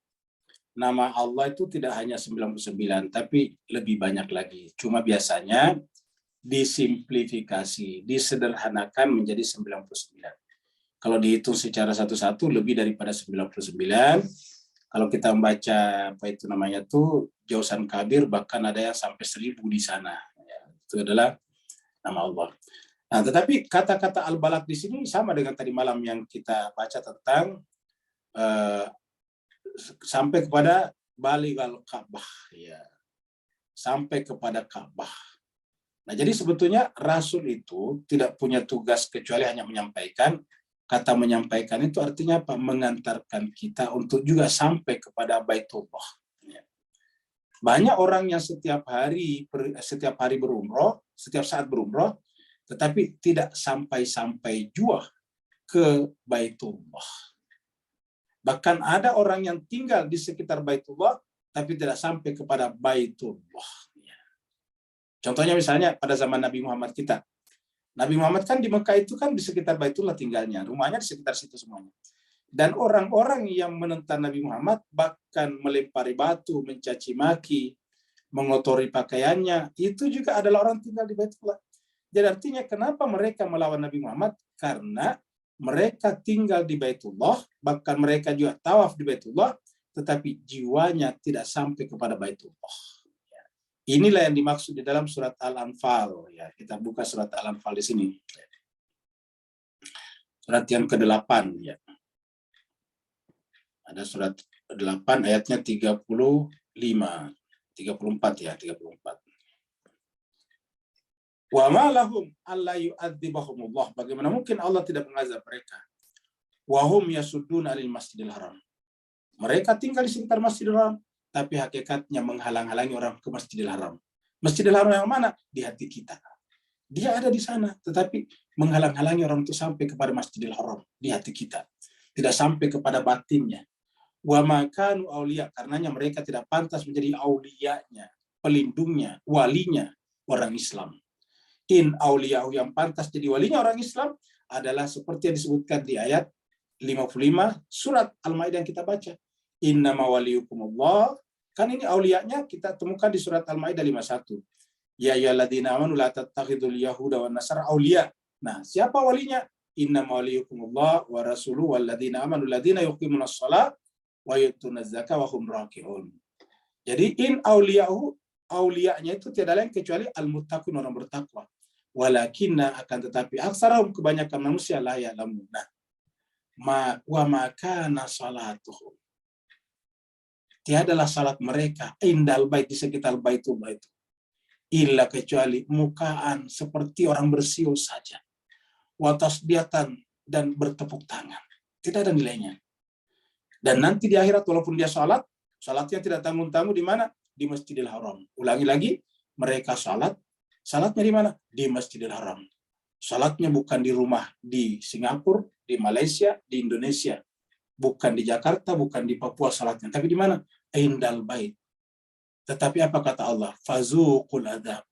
nama Allah itu tidak hanya 99, tapi lebih banyak lagi. Cuma biasanya disimplifikasi, disederhanakan menjadi 99. Kalau dihitung secara satu-satu lebih daripada 99. Kalau kita membaca apa itu namanya tuh Jausan Kabir, bahkan ada yang sampai 1000 di sana. Ya, itu adalah nama Allah. Nah, tetapi kata-kata al-balagh di sini sama dengan tadi malam yang kita baca tentang sampai kepada balighal Ka'bah, ya. Sampai kepada Ka'bah. Nah, jadi sebetulnya Rasul itu tidak punya tugas kecuali hanya menyampaikan. Kata menyampaikan itu artinya apa? Mengantarkan kita untuk juga sampai kepada Baitullah. Ya. Banyak orang yang setiap hari berumroh, setiap saat berumroh, tetapi tidak sampai-sampai jua ke Baitullah. Bahkan ada orang yang tinggal di sekitar Baitullah, tapi tidak sampai kepada Baitullah. Contohnya misalnya pada zaman Nabi Muhammad kita. Nabi Muhammad kan di Mekah itu kan di sekitar Baitullah tinggalnya, rumahnya di sekitar situ semuanya. Dan orang-orang yang menentang Nabi Muhammad bahkan melempari batu, mencaci maki, mengotori pakaiannya, itu juga adalah orang tinggal di Baitullah. Jadi artinya kenapa mereka melawan Nabi Muhammad? Karena mereka tinggal di Baitullah, bahkan mereka juga tawaf di Baitullah, tetapi jiwanya tidak sampai kepada Baitullah. Inilah yang dimaksud di dalam surat Al-Anfal. Ya, kita buka surat Al-Anfal di sini. Surat yang ke-8. Ya. Ada surat 8 ayatnya 34 ya, 34. Wa ma lahum alla yu'adzibahumullah. Bagaimana mungkin Allah tidak mengazab mereka? Wa hum yasudduna 'anil Masjidil Haram. Mereka tinggal di sekitar Masjidil Haram, tapi hakikatnya menghalang-halangi orang ke Masjidil Haram. Masjidil Haram yang mana? Di hati kita. Dia ada di sana, tetapi menghalang-halangi orang itu sampai kepada Masjidil Haram di hati kita. Tidak sampai kepada batinnya. Wa ma kanu auliya, karenanya mereka tidak pantas menjadi auliyanya. pelindungnya, walinya orang Islam. In auliya'u, yang pantas jadi walinya orang Islam adalah seperti yang disebutkan di ayat 55 surat Al-Maidah yang kita baca. Innama waliyukumullah. Kan ini auliyanya kita temukan di surat Al-Maidah 51. Ya ayyuhalladzina amanu la tattakhidul yahuda wan nasara auliya. Nah, siapa walinya? Innama waliyukumullah wa rasuluhu walladzina amanu alladzina yuqimunas shalah wa yu'tunaz zakata wa hum raki'un. Jadi in auliya'u, auliyanya itu tiada lain kecuali al-muttaqun, orang bertakwa. Walakinna, akan tetapi aksarahum, kebanyakan manusia la ya'lamun. Nah, wa makana salatuhum, tiadalah salat mereka indal bait, di sekitar Baitullah itu, illa, kecuali mukaan, seperti orang bersiul saja, wa tasdiyatan, dan bertepuk tangan, tidak ada nilainya. Dan nanti di akhirat walaupun dia salat, salatnya tidak tanggung-tanggung di mana? Di Masjidil Haram. Ulangi lagi, mereka salatnya di mana? Di Masjidil Haram. Salatnya bukan di rumah di Singapura, di Malaysia, di Indonesia, bukan di Jakarta, bukan di Papua salatnya, tapi di mana? Indal bait. Tetapi apa kata Allah? Fazuqul adzab.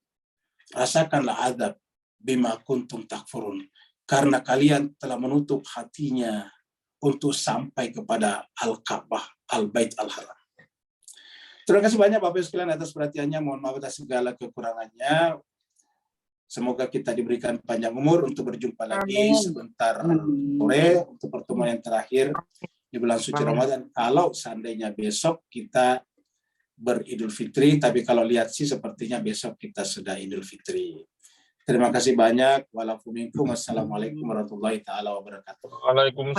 Rasakanlah azab bima kuntum takfurun. Karena kalian telah menutup hatinya untuk sampai kepada Al-Ka'bah, Al-Bait Al-Haram. Terima kasih banyak Bapak Ibu sekalian atas perhatiannya. Mohon maaf atas segala kekurangannya. Semoga kita diberikan panjang umur untuk berjumpa lagi sebentar sore untuk pertemuan yang terakhir di bulan suci Ramadan. Kalau seandainya besok kita beridul fitri, tapi kalau lihat sih sepertinya besok kita sudah idul fitri. Terima kasih banyak. Wassalamualaikum warahmatullahi taala wabarakatuh. Waalaikumsalam.